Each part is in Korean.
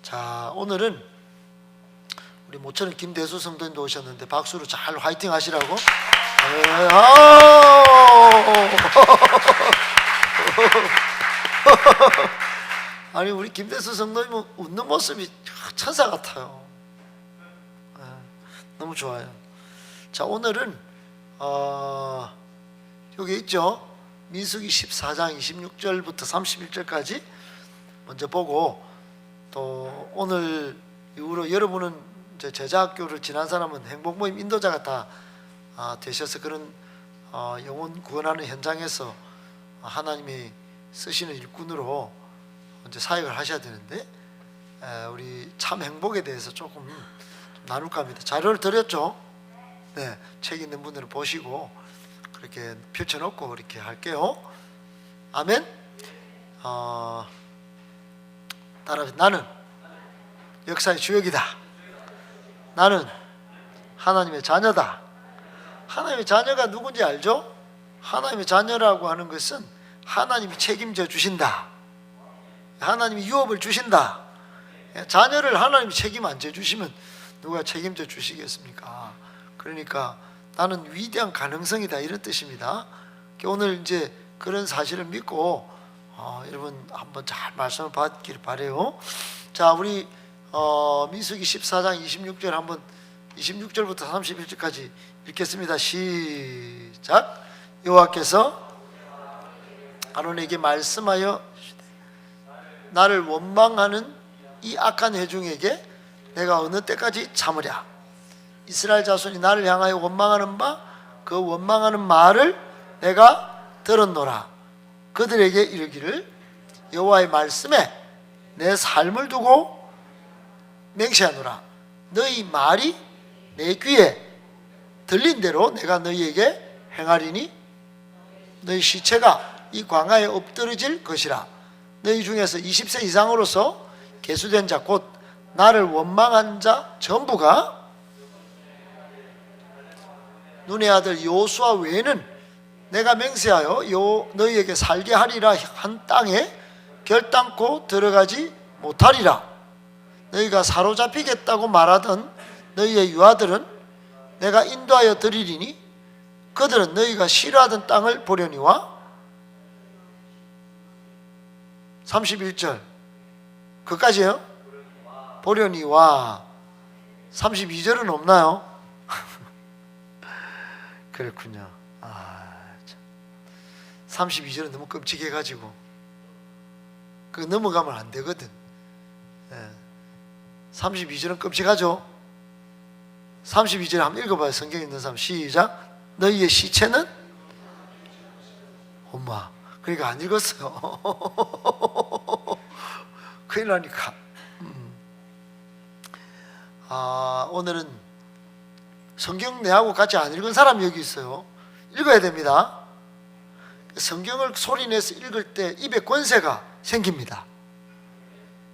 자, 오늘은 우리 모처럼 김대수 성도님도 오셨는데 박수로 잘 화이팅 하시라고. 네, 아니 우리 김대수 성도님 웃는 모습이 천사 같아요. 네, 너무 좋아요. 자, 오늘은 여기 있죠. 민수기 14장 26절부터 31절까지 먼저 보고, 또 오늘 이후로 여러분은 이제 제자학교를 지난 사람은 행복모임 인도자가 다 되셔서 그런 영혼 구원하는 현장에서 하나님이 쓰시는 일꾼으로 이제 사역을 하셔야 되는데, 우리 참 행복에 대해서 조금 나눌까 합니다. 자료를 드렸죠. 네, 책 있는 분들은 보시고 그렇게 펼쳐놓고 이렇게 할게요. 아멘. 따라서 나는 역사의 주역이다. 나는 하나님의 자녀다. 하나님의 자녀가 누군지 알죠? 하나님의 자녀라고 하는 것은 하나님이 책임져 주신다. 하나님이 유업을 주신다. 자녀를 하나님이 책임 안 져주시면 누가 책임져 주시겠습니까? 그러니까 나는 위대한 가능성이다, 이런 뜻입니다. 오늘 이제 그런 사실을 믿고 여러분 한번 잘 말씀을 받기를 바래요. 자, 우리 민수기 14장 26절 한번 26절부터 31절까지 읽겠습니다. 시작. 여호와께서 아론에게 말씀하여 나를 원망하는 이 악한 회중에게 내가 어느 때까지 참으랴. 이스라엘 자손이 나를 향하여 원망하는 바 그 원망하는 말을 내가 들었노라. 그들에게 이르기를 여호와의 말씀에 내 삶을 두고 맹세하노라. 너희 말이 내 귀에 들린 대로 내가 너희에게 행하리니 너희 시체가 이 광야에 엎드러질 것이라. 너희 중에서 20세 이상으로서 계수된 자 곧 나를 원망한 자 전부가 눈의 아들 여호수아 외에는 내가 맹세하여 너희에게 살게 하리라 한 땅에 결단코 들어가지 못하리라. 너희가 사로잡히겠다고 말하던 너희의 유아들은 내가 인도하여 드리리니 그들은 너희가 싫어하던 땅을 보려니와. 31절 그까지요? 보려니와. 32절은 없나요? 그렇군요. 32절은 너무 끔찍해가지고 그거 넘어가면 안 되거든. 32절은 끔찍하죠. 32절 한번 읽어봐요. 성경 있는 사람 시작. 너희의 시체는 엄마. 그러니까 안 읽었어요. 큰일 나니까. 오늘은 성경 내하고 같이 안 읽은 사람이 여기 있어요. 읽어야 됩니다. 성경을 소리내서 읽을 때 입에 권세가 생깁니다.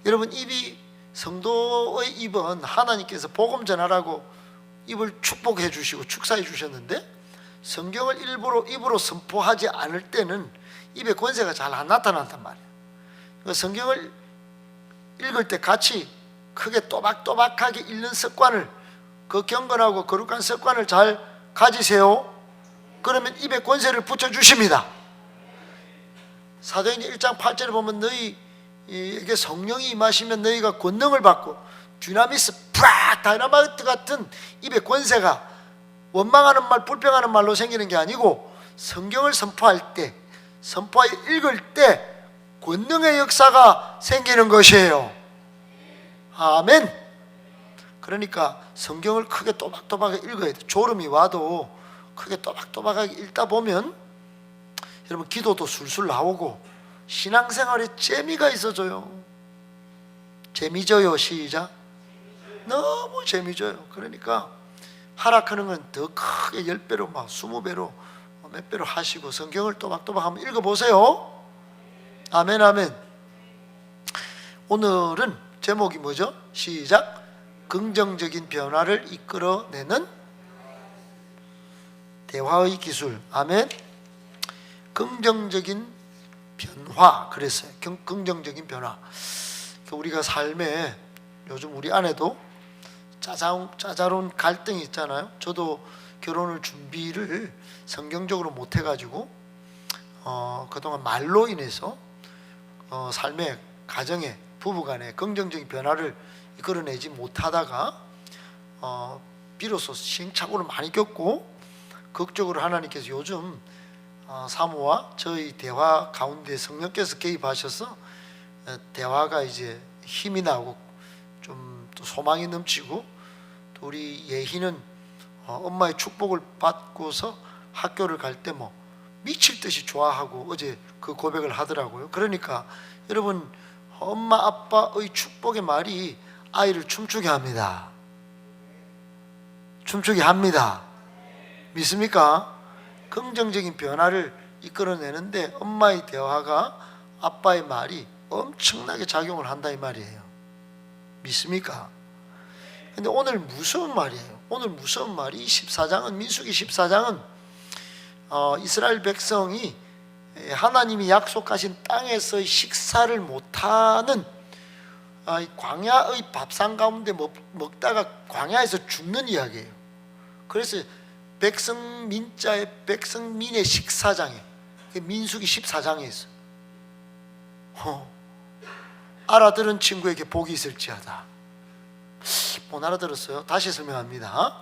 여러분, 입이, 성도의 입은 하나님께서 복음 전하라고 입을 축복해 주시고 축사해 주셨는데, 성경을 일부러 입으로 선포하지 않을 때는 입에 권세가 잘 안 나타난단 말이에요. 그러니까 성경을 읽을 때 같이 크게 또박또박하게 읽는 습관을, 그 경건하고 거룩한 습관을 잘 가지세요. 그러면 입에 권세를 붙여주십니다. 사도행전 1장 8절에 보면 너희에게 성령이 임하시면 너희가 권능을 받고, dynamis, 다이너마이트 같은 입에 권세가 원망하는 말, 불평하는 말로 생기는 게 아니고 성경을 선포할 때, 읽을 때 권능의 역사가 생기는 것이에요. 아멘. 그러니까 성경을 크게 또박또박하게 읽어야 돼. 졸음이 와도 크게 또박또박하게 읽다 보면 여러분 기도도 술술 나오고 신앙생활에 재미가 있어져요. 재미져요. 시작. 너무 재미져요. 그러니까 하락하는 건 더 크게 10배로 막 20배로 몇 배로 하시고 성경을 또박또박 한번 읽어보세요. 아멘 아멘. 오늘은 제목이 뭐죠? 시작. 긍정적인 변화를 이끌어내는 대화의 기술. 아멘. 긍정적인 변화 그랬어요. 긍정적인 변화. 우리가 삶에 요즘 우리 아내도 짜잘한 갈등이 있잖아요. 저도 결혼을 준비를 성경적으로 못 해가지고 그동안 말로 인해서 삶의 가정에 부부간에 긍정적인 변화를 이끌어내지 못하다가 비로소 시행착오를 많이 겪고 극적으로 하나님께서 요즘 사모와 저희 대화 가운데 성령께서 개입하셔서 대화가 이제 힘이 나고 좀 또 소망이 넘치고, 또 우리 예희는 엄마의 축복을 받고서 학교를 갈 때 뭐 미칠 듯이 좋아하고 어제 그 고백을 하더라고요. 그러니까 여러분, 엄마 아빠의 축복의 말이 아이를 춤추게 합니다. 춤추게 합니다. 믿습니까? 긍정적인 변화를 이끌어내는데 엄마의 대화가, 아빠의 말이 엄청나게 작용을 한다 이 말이에요. 믿습니까? 근데 오늘 무서운 말이에요. 오늘 무서운 말이 14장은, 민수기 14장은 이스라엘 백성이 하나님이 약속하신 땅에서의 식사를 못하는 광야의 밥상 가운데 먹다가 광야에서 죽는 이야기예요. 그래서 백성민자의 백성민의 식사장에, 민수기 14장에 있어요. 알아들은 친구에게 복이 있을지어다. 못 알아들었어요? 다시 설명합니다.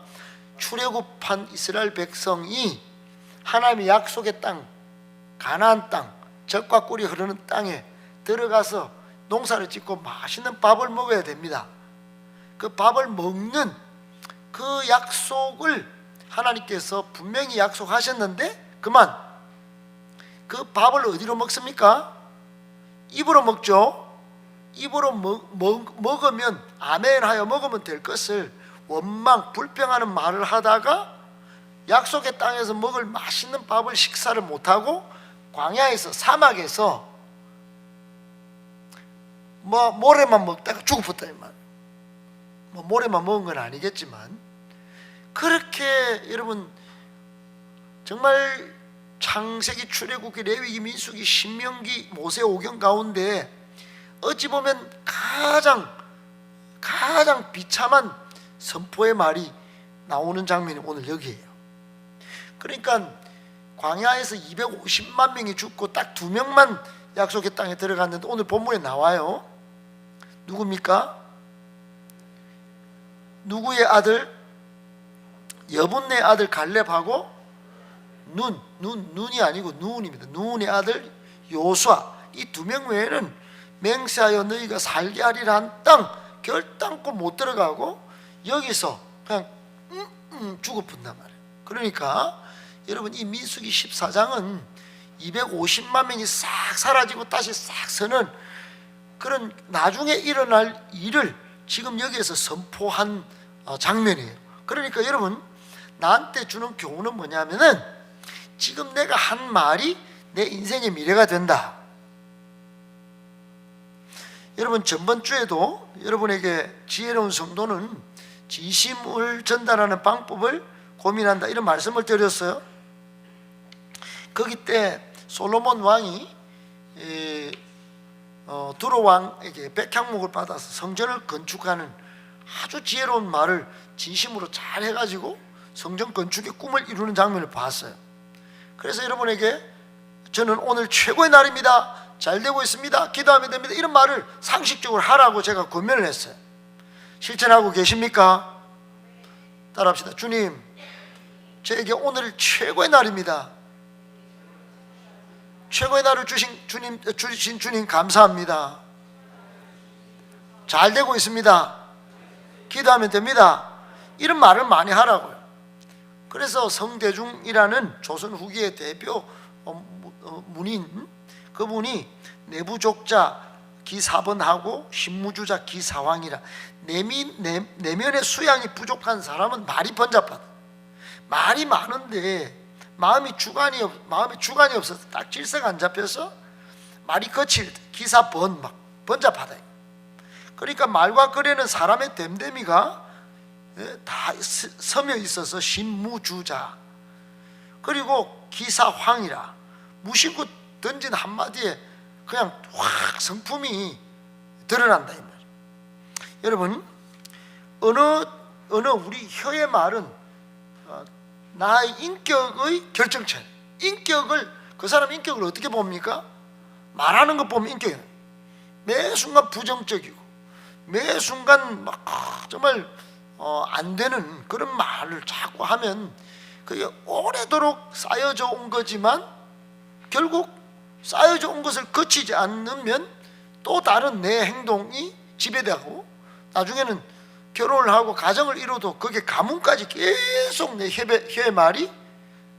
출애굽한 이스라엘 백성이 하나님의 약속의 땅, 가나안 땅, 젖과 꿀이 흐르는 땅에 들어가서 농사를 짓고 맛있는 밥을 먹어야 됩니다. 그 밥을 먹는 그 약속을 하나님께서 분명히 약속하셨는데, 그만 그 밥을 어디로 먹습니까? 입으로 먹죠. 입으로 먹으면, 아멘 하여 먹으면 될 것을 원망 불평하는 말을 하다가 약속의 땅에서 먹을 맛있는 밥을 식사를 못하고 광야에서, 사막에서 모래만 먹다가 죽었다 이 말. 모래만 먹은 건 아니겠지만, 그렇게 여러분 정말 창세기, 출애굽기, 레위기, 민수기, 신명기, 모세오경 가운데 어찌 보면 가장 비참한 선포의 말이 나오는 장면이 오늘 여기에요. 그러니까 광야에서 250만 명이 죽고 딱 2명만 약속의 땅에 들어갔는데, 오늘 본문에 나와요. 누굽니까? 누구의 아들? 여분네 아들 갈렙하고 눈이 아니고 누운입니다. 누운의 아들 요수아. 이 2명 외에는 맹세하여 너희가 살게 하리라 한 땅 결단코 못 들어가고 여기서 그냥 죽어뿐단 말이에요. 그러니까 여러분, 이 민수기 14장은 250만 명이 싹 사라지고 다시 싹 서는 그런 나중에 일어날 일을 지금 여기에서 선포한 장면이에요. 그러니까 여러분, 나한테 주는 교훈은 뭐냐면은, 지금 내가 한 말이 내 인생의 미래가 된다. 여러분, 전번 주에도 여러분에게 지혜로운 성도는 진심을 전달하는 방법을 고민한다, 이런 말씀을 드렸어요. 거기 때 솔로몬 왕이 두로 왕에게 백향목을 받아서 성전을 건축하는 아주 지혜로운 말을 진심으로 잘 해가지고 성전 건축의 꿈을 이루는 장면을 봤어요. 그래서 여러분에게 저는 오늘 최고의 날입니다, 잘 되고 있습니다, 기도하면 됩니다, 이런 말을 상식적으로 하라고 제가 권면을 했어요. 실천하고 계십니까? 따라합시다. 주님, 저에게 오늘 최고의 날입니다. 최고의 날을 주신 주님 감사합니다. 잘 되고 있습니다, 기도하면 됩니다, 이런 말을 많이 하라고요. 그래서 성대중이라는 조선 후기의 대표 문인, 그분이 내부족자 기사번하고 신무주자 기사왕이라, 내면의 수양이 부족한 사람은 말이 번잡하다. 말이 많은데 마음이 주관이 없어서 딱 질서가 안 잡혀서 말이 거칠 때 기사번, 막 번잡하다. 그러니까 말과 거래는 사람의 됨됨이가 다 서며 있어서 신무주자, 그리고 기사황이라, 무심코 던진 한마디에 그냥 확 성품이 드러난다 이 말. 여러분, 어느 우리 혀의 말은 나의 인격의 결정체. 그 사람 인격을 어떻게 봅니까? 말하는 것 보면 인격이 매 순간 부정적이고 매 순간 막 정말 안 되는 그런 말을 자꾸 하면 그게 오래도록 쌓여져 온 거지만 결국 쌓여져 온 것을 거치지 않으면 또 다른 내 행동이 지배되고 나중에는 결혼을 하고 가정을 이뤄도 그게 가문까지 계속 내 혀의 말이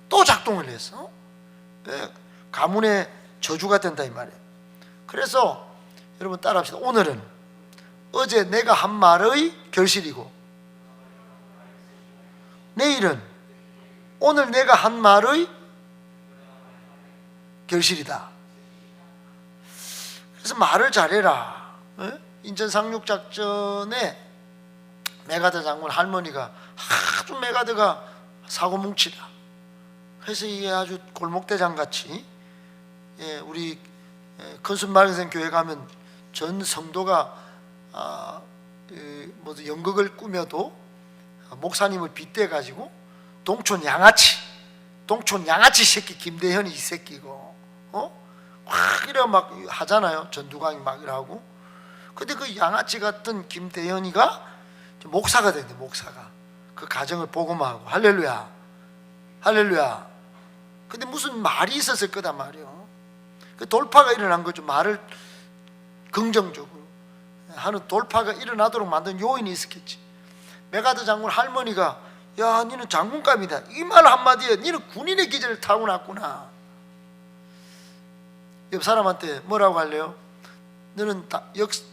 또 작동을 해서 가문의 저주가 된다 이 말이에요. 그래서 여러분 따라합시다. 오늘은 어제 내가 한 말의 결실이고 내일은 오늘 내가 한 말의 결실이다. 그래서 말을 잘해라. 인천 상륙작전에 메가드 장군 할머니가 아주 메가드가 사고뭉치다. 그래서 이게 아주 골목대장 같이 우리 큰순말생 교회 가면 전 성도가 연극을 꾸며도 목사님을 빗대 가지고 동촌 양아치 새끼 김대현이 이 새끼고 확 이래 막 하잖아요. 전두광이 막 이러고. 근데 그 양아치 같은 김대현이가 목사가 됐는데 목사가 그 가정을 복음하고 할렐루야 할렐루야. 근데 무슨 말이 있었을 거단 말이에요. 그 돌파가 일어난 거죠. 말을 긍정적으로 하는 돌파가 일어나도록 만든 요인이 있었겠지. 메가드 장군 할머니가 야 니는 장군감이다 이 말 한마디에 니는 군인의 기질을 타고났구나. 옆 사람한테 뭐라고 할래요? 너는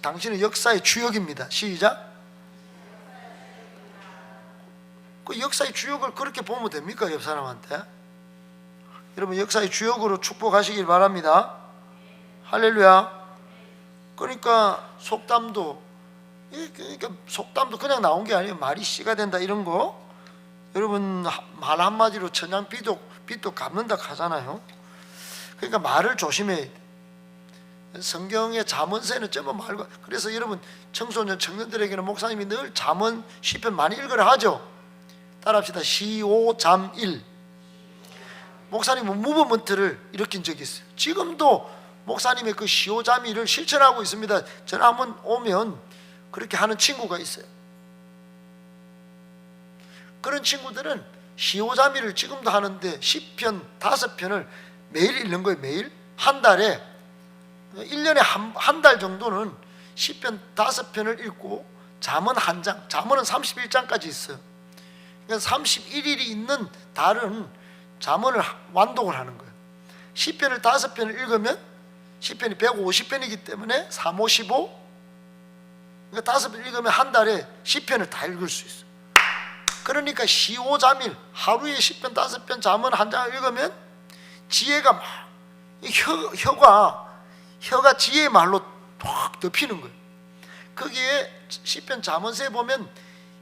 당신은 역사의 주역입니다. 시작. 그 역사의 주역을 그렇게 보면 됩니까? 옆 사람한테. 여러분 역사의 주역으로 축복하시길 바랍니다. 할렐루야. 그러니까 속담도 그냥 나온 게 아니에요. 말이 씨가 된다 이런 거. 여러분 말 한마디로 천냥 빛도 갚는다 하잖아요. 그러니까 말을 조심해야 돼. 성경의 잠언세는 전부 말과. 그래서 여러분 청소년 청년들에게는 목사님이 늘 잠언 시편 많이 읽으라 하죠. 따라합시다. 시오잠일. 목사님은 무브먼트를 일으킨 적이 있어요. 지금도 목사님의 그 시오잠일을 실천하고 있습니다. 전화 한번 오면 그렇게 하는 친구가 있어요. 그런 친구들은 시오잠일을 지금도 하는데 시편 5편을 매일 읽는 거예요. 매일 한 달에 1년에 한 달 정도는 시편 5편을 읽고 잠언 한 장, 잠언은 31장까지 있어요. 그러니까 31일이 있는 달은 잠언을 완독을 하는 거예요. 시편을 5편을 읽으면 시편이 150편이기 때문에 3, 5, 15 그러니까 5편 읽으면 한 달에 시편을 다 읽을 수 있어요. 그러니까 시오잠일 하루에 시편 5편 잠언 한 장을 읽으면 지혜가 막 혀가 지혜의 말로 확 덮이는 거예요. 거기에 시편 잠언서에 보면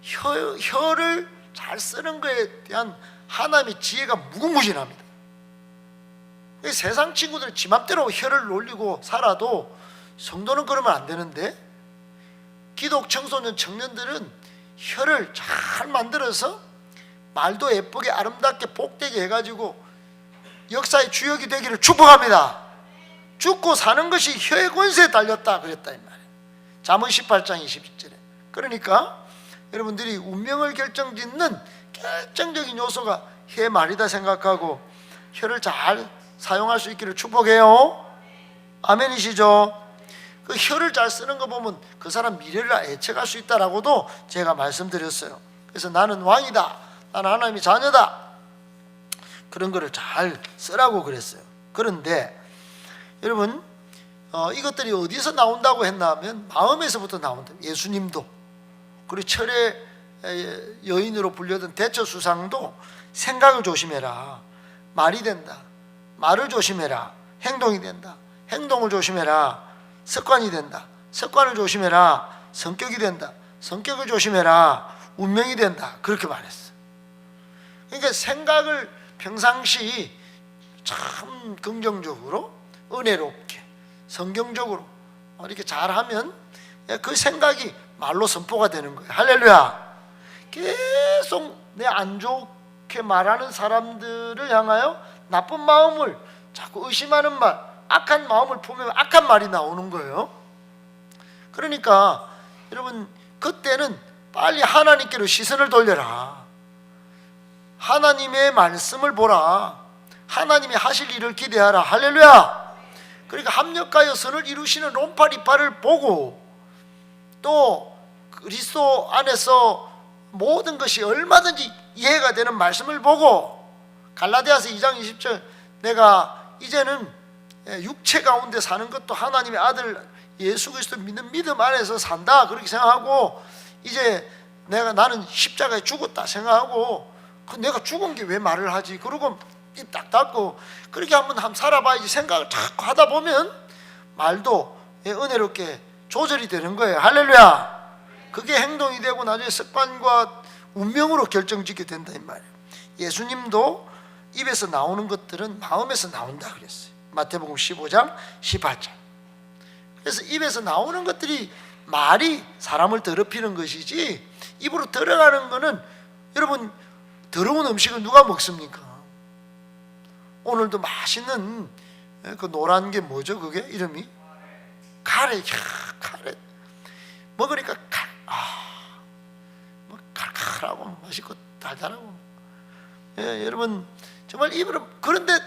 혀를 잘 쓰는 것에 대한 하나님의 지혜가 무궁무진합니다. 세상 친구들 지 맘대로 혀를 놀리고 살아도 성도는 그러면 안 되는데 기독 청소년 청년들은 혀를 잘 만들어서 말도 예쁘게 아름답게 복되게 해가지고 역사의 주역이 되기를 축복합니다. 죽고 사는 것이 혀의 권세에 달렸다 그랬다 이 말이에요. 잠언 18장 21절에. 그러니까 여러분들이 운명을 결정짓는 결정적인 요소가 혀의 말이다 생각하고 혀를 잘 사용할 수 있기를 축복해요. 아멘이시죠? 그 혀를 잘 쓰는 거 보면 그 사람 미래를 예측할 수 있다라고도 제가 말씀드렸어요. 그래서 나는 왕이다, 나는 하나님의 자녀다, 그런 거를 잘 쓰라고 그랬어요. 그런데 여러분 이것들이 어디서 나온다고 했나 하면 마음에서부터 나온다. 예수님도 그리고 철의 여인으로 불렸던 대처수상도 생각을 조심해라, 말이 된다. 말을 조심해라, 행동이 된다. 행동을 조심해라, 습관이 된다. 습관을 조심해라, 성격이 된다. 성격을 조심해라, 운명이 된다. 그렇게 말했어. 그러니까 생각을 평상시 참 긍정적으로 은혜롭게 성경적으로 이렇게 잘하면 그 생각이 말로 선포가 되는 거예요. 할렐루야. 계속 내 안 좋게 말하는 사람들을 향하여 나쁜 마음을 자꾸 의심하는 말, 악한 마음을 품으면 악한 말이 나오는 거예요. 그러니까 여러분, 그때는 빨리 하나님께로 시선을 돌려라. 하나님의 말씀을 보라. 하나님이 하실 일을 기대하라. 할렐루야. 그러니까 합력하여 선을 이루시는 롬파 리파를 보고, 또 그리스도 안에서 모든 것이 얼마든지 이해가 되는 말씀을 보고, 갈라디아서 2장 20절 내가 이제는 육체 가운데 사는 것도 하나님의 아들 예수 그리스도 믿는 믿음 안에서 산다, 그렇게 생각하고, 이제 나는 십자가에 죽었다 생각하고, 내가 죽은 게 왜 말을 하지? 그러고 입 딱 닫고 그렇게 한번 살아봐야지 생각을 자꾸 하다 보면 말도 은혜롭게 조절이 되는 거예요. 할렐루야. 그게 행동이 되고 나중에 습관과 운명으로 결정짓게 된다 이 말이에요. 예수님도 입에서 나오는 것들은 마음에서 나온다 그랬어요. 마태복음 15장 18절. 그래서 입에서 나오는 것들이, 말이 사람을 더럽히는 것이지, 입으로 들어가는 거는, 여러분, 더러운 음식을 누가 먹습니까? 오늘도 맛있는 그 노란 게 뭐죠? 그게 이름이 카레. 카레 먹으니까 칼칼하고 맛있고 달달하고. 여러분, 정말 입으로, 그런데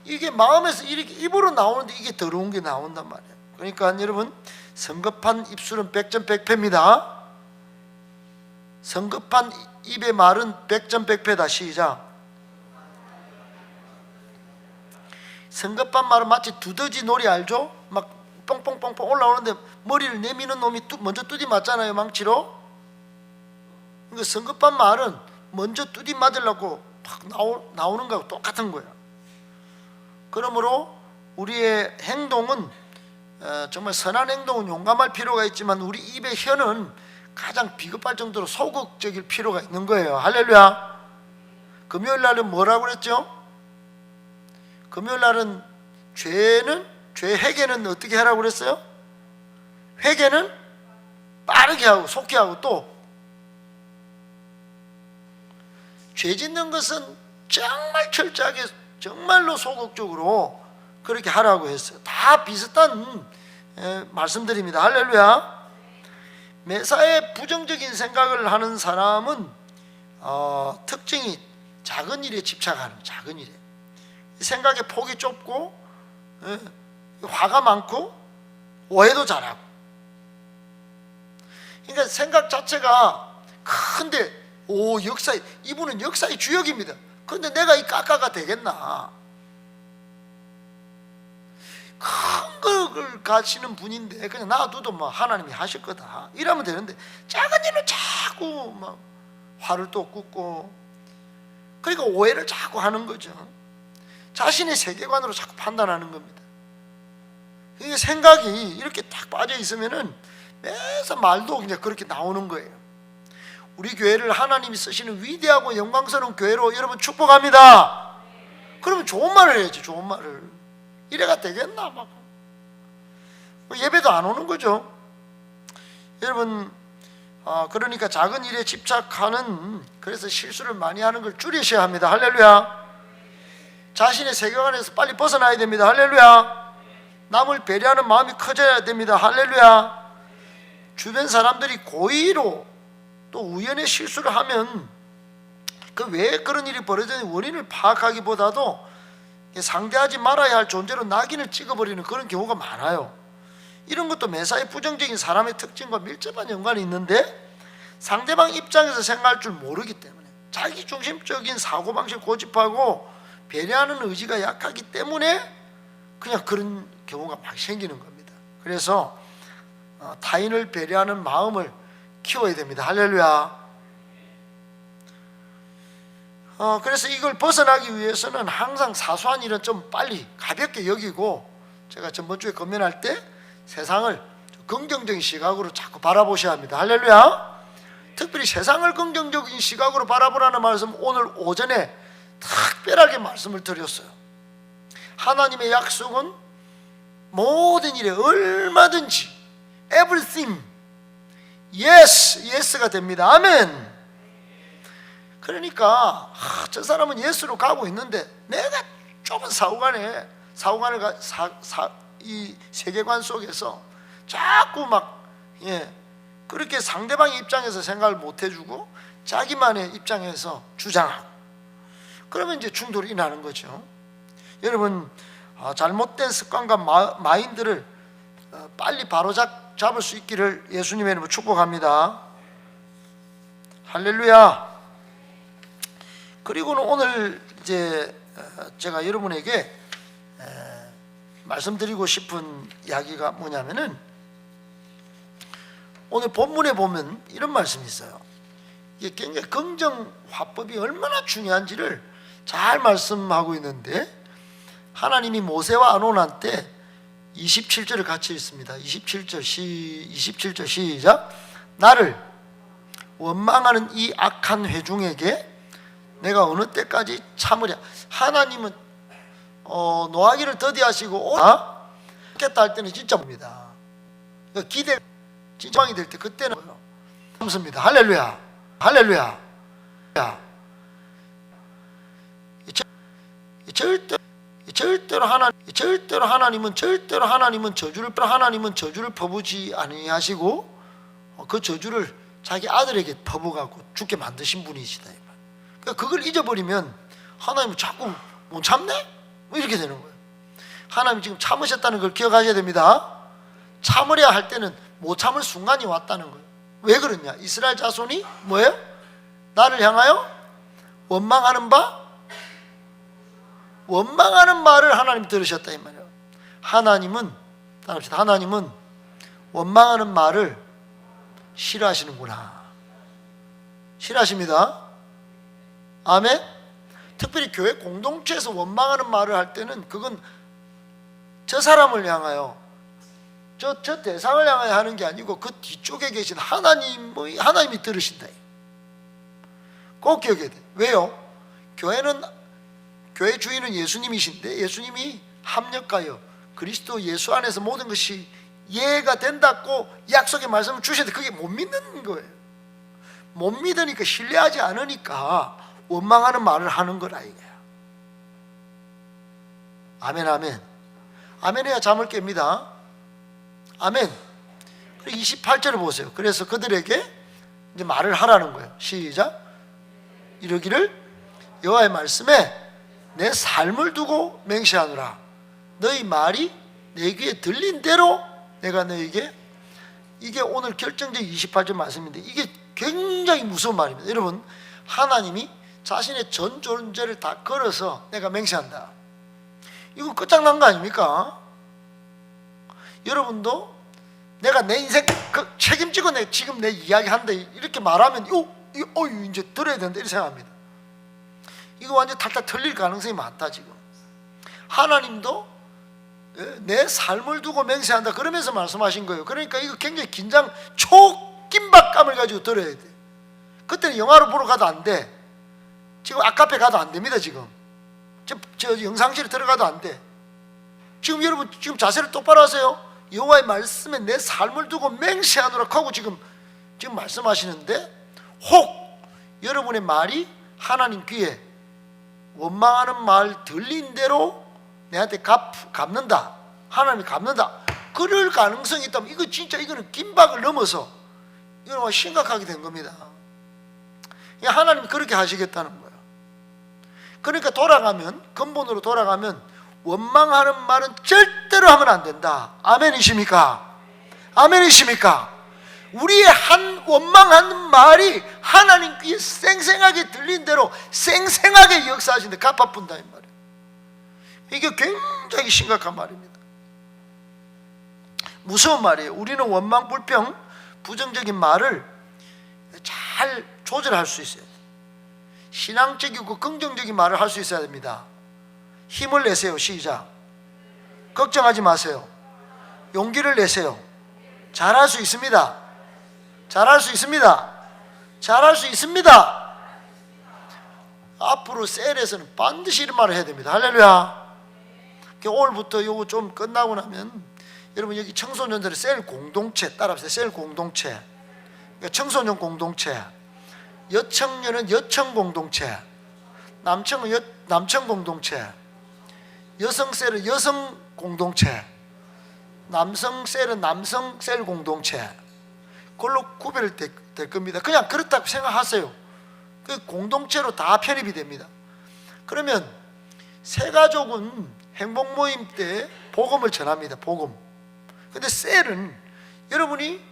이게 마음에서 이렇게 입으로 나오는데 이게 더러운 게 나온단 말이에요. 그러니까 여러분, 성급한 입술은 백전백패입니다. 성급한 입의 말은 백전백패다. 시작. 성급한 말은 마치 두더지 놀이 알죠? 막 뽕뽕뽕뽕 올라오는데 머리를 내미는 놈이 먼저 뚜디 맞잖아요, 망치로. 그러니까 성급한 말은 먼저 뚜디 맞으려고 막 나오는 거하고 똑같은 거야. 그러므로 우리의 행동은, 정말 선한 행동은 용감할 필요가 있지만, 우리 입의 혀는 가장 비겁할 정도로 소극적일 필요가 있는 거예요. 할렐루야. 금요일 날은 뭐라고 그랬죠? 금요일 날은 죄 회개는 어떻게 하라고 그랬어요? 회개는 빠르게 하고 속히 하고, 또 죄 짓는 것은 정말 철저하게, 정말로 소극적으로 그렇게 하라고 했어요. 다 비슷한 말씀드립니다. 할렐루야. 매사에 부정적인 생각을 하는 사람은 특징이 작은 일에 집착하는, 작은 일에 생각의 폭이 좁고, 화가 많고, 오해도 잘하고. 그러니까 생각 자체가 큰데, 이분은 역사의 주역입니다. 그런데 내가 이 까까가 되겠나? 큰 걸 가시는 분인데 그냥 놔둬도 뭐 하나님이 하실 거다 이러면 되는데, 작은 일로 자꾸 막 화를 또 굽고, 그러니까 오해를 자꾸 하는 거죠. 자신의 세계관으로 자꾸 판단하는 겁니다. 그러니까 생각이 이렇게 딱 빠져 있으면은 매사 말도 그냥 그렇게 나오는 거예요. 우리 교회를 하나님이 쓰시는 위대하고 영광스러운 교회로 여러분 축복합니다. 그러면 좋은 말을 해야지, 좋은 말을. 이래가 되겠나? 막 예배도 안 오는 거죠. 여러분, 그러니까 작은 일에 집착하는, 그래서 실수를 많이 하는 걸 줄이셔야 합니다. 할렐루야. 자신의 세계관에서 빨리 벗어나야 됩니다. 할렐루야. 남을 배려하는 마음이 커져야 됩니다. 할렐루야. 주변 사람들이 고의로 또 우연의 실수를 하면 그 왜 그런 일이 벌어지는 원인을 파악하기보다도 상대하지 말아야 할 존재로 낙인을 찍어버리는 그런 경우가 많아요. 이런 것도 매사에 부정적인 사람의 특징과 밀접한 연관이 있는데, 상대방 입장에서 생각할 줄 모르기 때문에, 자기 중심적인 사고방식을 고집하고 배려하는 의지가 약하기 때문에 그냥 그런 경우가 많이 생기는 겁니다. 그래서 타인을 배려하는 마음을 키워야 됩니다. 할렐루야. 그래서 이걸 벗어나기 위해서는 항상 사소한 일은 좀 빨리 가볍게 여기고, 제가 전번주에 건면할 때 세상을 긍정적인 시각으로 자꾸 바라보셔야 합니다. 할렐루야. 특별히 세상을 긍정적인 시각으로 바라보라는 말씀, 오늘 오전에 특별하게 말씀을 드렸어요. 하나님의 약속은 모든 일에 얼마든지 everything, 예스가 됩니다. 아멘. 그러니까 저 사람은 예수로 가고 있는데 내가 좁은 이 세계관 속에서 자꾸 그렇게 상대방의 입장에서 생각을 못 해주고 자기만의 입장에서 주장하고, 그러면 이제 충돌이 일어나는 거죠. 여러분, 잘못된 습관과 마인드를 빨리 바로잡을 수 있기를 예수님의 이름으로 축복합니다. 할렐루야. 그리고는 오늘 이제 제가 여러분에게 말씀드리고 싶은 이야기가 뭐냐면은, 오늘 본문에 보면 이런 말씀이 있어요. 이게 굉장히 긍정 화법이 얼마나 중요한지를 잘 말씀하고 있는데, 하나님이 모세와 아론한테 27절을 같이 읽습니다. 27절 시작. 나를 원망하는 이 악한 회중에게 내가 어느 때까지 참으랴. 하나님은 노하기를 더디하시고 겠다 할 때는 진짜 봅니다. 기대 진정이 될 때 그때는 참습니다. 할렐루야. 할렐루야. 절대로 하나님은 저주를 퍼부지 아니하시고 그 저주를 자기 아들에게 퍼부가고 죽게 만드신 분이시다. 그러니까 그걸 잊어버리면 하나님은 자꾸 못 참네? 뭐 이렇게 되는 거예요. 하나님 지금 참으셨다는 걸 기억하셔야 됩니다. 참으려 할 때는 못 참을 순간이 왔다는 거예요. 왜 그러냐? 이스라엘 자손이 뭐예요? 나를 향하여 원망하는 말을 하나님 들으셨다 이 말이에요. 하나님은 원망하는 말을 싫어하시는구나. 싫어하십니다. 아멘. 특별히 교회 공동체에서 원망하는 말을 할 때는 그건 저 사람을 향하여 저 대상을 향하여 하는 게 아니고 그 뒤쪽에 계신 하나님이 들으신다. 꼭 기억해야 돼. 왜요? 교회 주인은 예수님이신데 예수님이 합력하여 그리스도 예수 안에서 모든 것이 이해가 된다고 약속의 말씀을 주셨는데 그게 못 믿는 거예요. 못 믿으니까, 신뢰하지 않으니까 원망하는 말을 하는 거라 이거야. 아멘. 아멘. 아멘 해야 잠을 깹니다. 아멘. 28절을 보세요. 그래서 그들에게 이제 말을 하라는 거예요. 시작. 이러기를 여호와의 말씀에 내 삶을 두고 맹세하노라. 너희 말이 내 귀에 들린 대로 내가 너에게, 이게 오늘 결정적 28절 말씀인데 이게 굉장히 무서운 말입니다. 여러분, 하나님이 자신의 전 존재를 다 걸어서 내가 맹세한다. 이거 끝장난 거 아닙니까? 여러분도 내가 내 인생 책임지고 지금 내 이야기 한다 이렇게 말하면 이제 들어야 된다 이렇게 생각합니다. 이거 완전 탈탈 털릴 가능성이 많다. 지금 하나님도 내 삶을 두고 맹세한다 그러면서 말씀하신 거예요. 그러니까 이거 굉장히 초긴박감을 가지고 들어야 돼. 그때는 영화를 보러 가도 안 돼. 지금 아카페 가도 안 됩니다. 지금 저 영상실에 들어가도 안 돼. 지금 여러분 지금 자세를 똑바로 하세요. 여호와의 말씀에 내 삶을 두고 맹세하노라 하고 지금 말씀하시는데, 혹 여러분의 말이 하나님 귀에 원망하는 말 들린 대로 내한테 갚는다. 하나님이 갚는다. 그럴 가능성이 있다면 이거는 긴박을 넘어서 이거는 심각하게 된 겁니다. 하나님이 그렇게 하시겠다는 거예요. 그러니까 근본으로 돌아가면 원망하는 말은 절대로 하면 안 된다. 아멘이십니까? 아멘이십니까? 우리의 원망하는 말이 하나님 귀에 쌩쌩하게 들린 대로 쌩쌩하게 역사하시는데 갚아푼다 이 말이에요. 이게 굉장히 심각한 말입니다. 무서운 말이에요. 우리는 원망, 불평, 부정적인 말을 잘 조절할 수 있어요. 신앙적이고 긍정적인 말을 할 수 있어야 됩니다. 힘을 내세요. 시작. 걱정하지 마세요. 용기를 내세요. 잘할 수 있습니다. 잘할 수 있습니다. 잘할 수 있습니다. 앞으로 셀에서는 반드시 이런 말을 해야 됩니다. 할렐루야. 오늘부터 요거 좀 끝나고 나면 여러분 여기 청소년들의 셀 공동체 따라합시다. 셀 공동체. 그러니까 청소년 공동체, 여청년은 여청 공동체, 남청은 남청 공동체, 여성 셀은 여성 공동체, 남성 셀은 남성 셀 공동체. 그걸로 구별될 겁니다. 그냥 그렇다고 생각하세요. 그 공동체로 다 편입이 됩니다. 그러면 새 가족은 행복 모임 때 복음을 전합니다. 복음. 근데 셀은 여러분이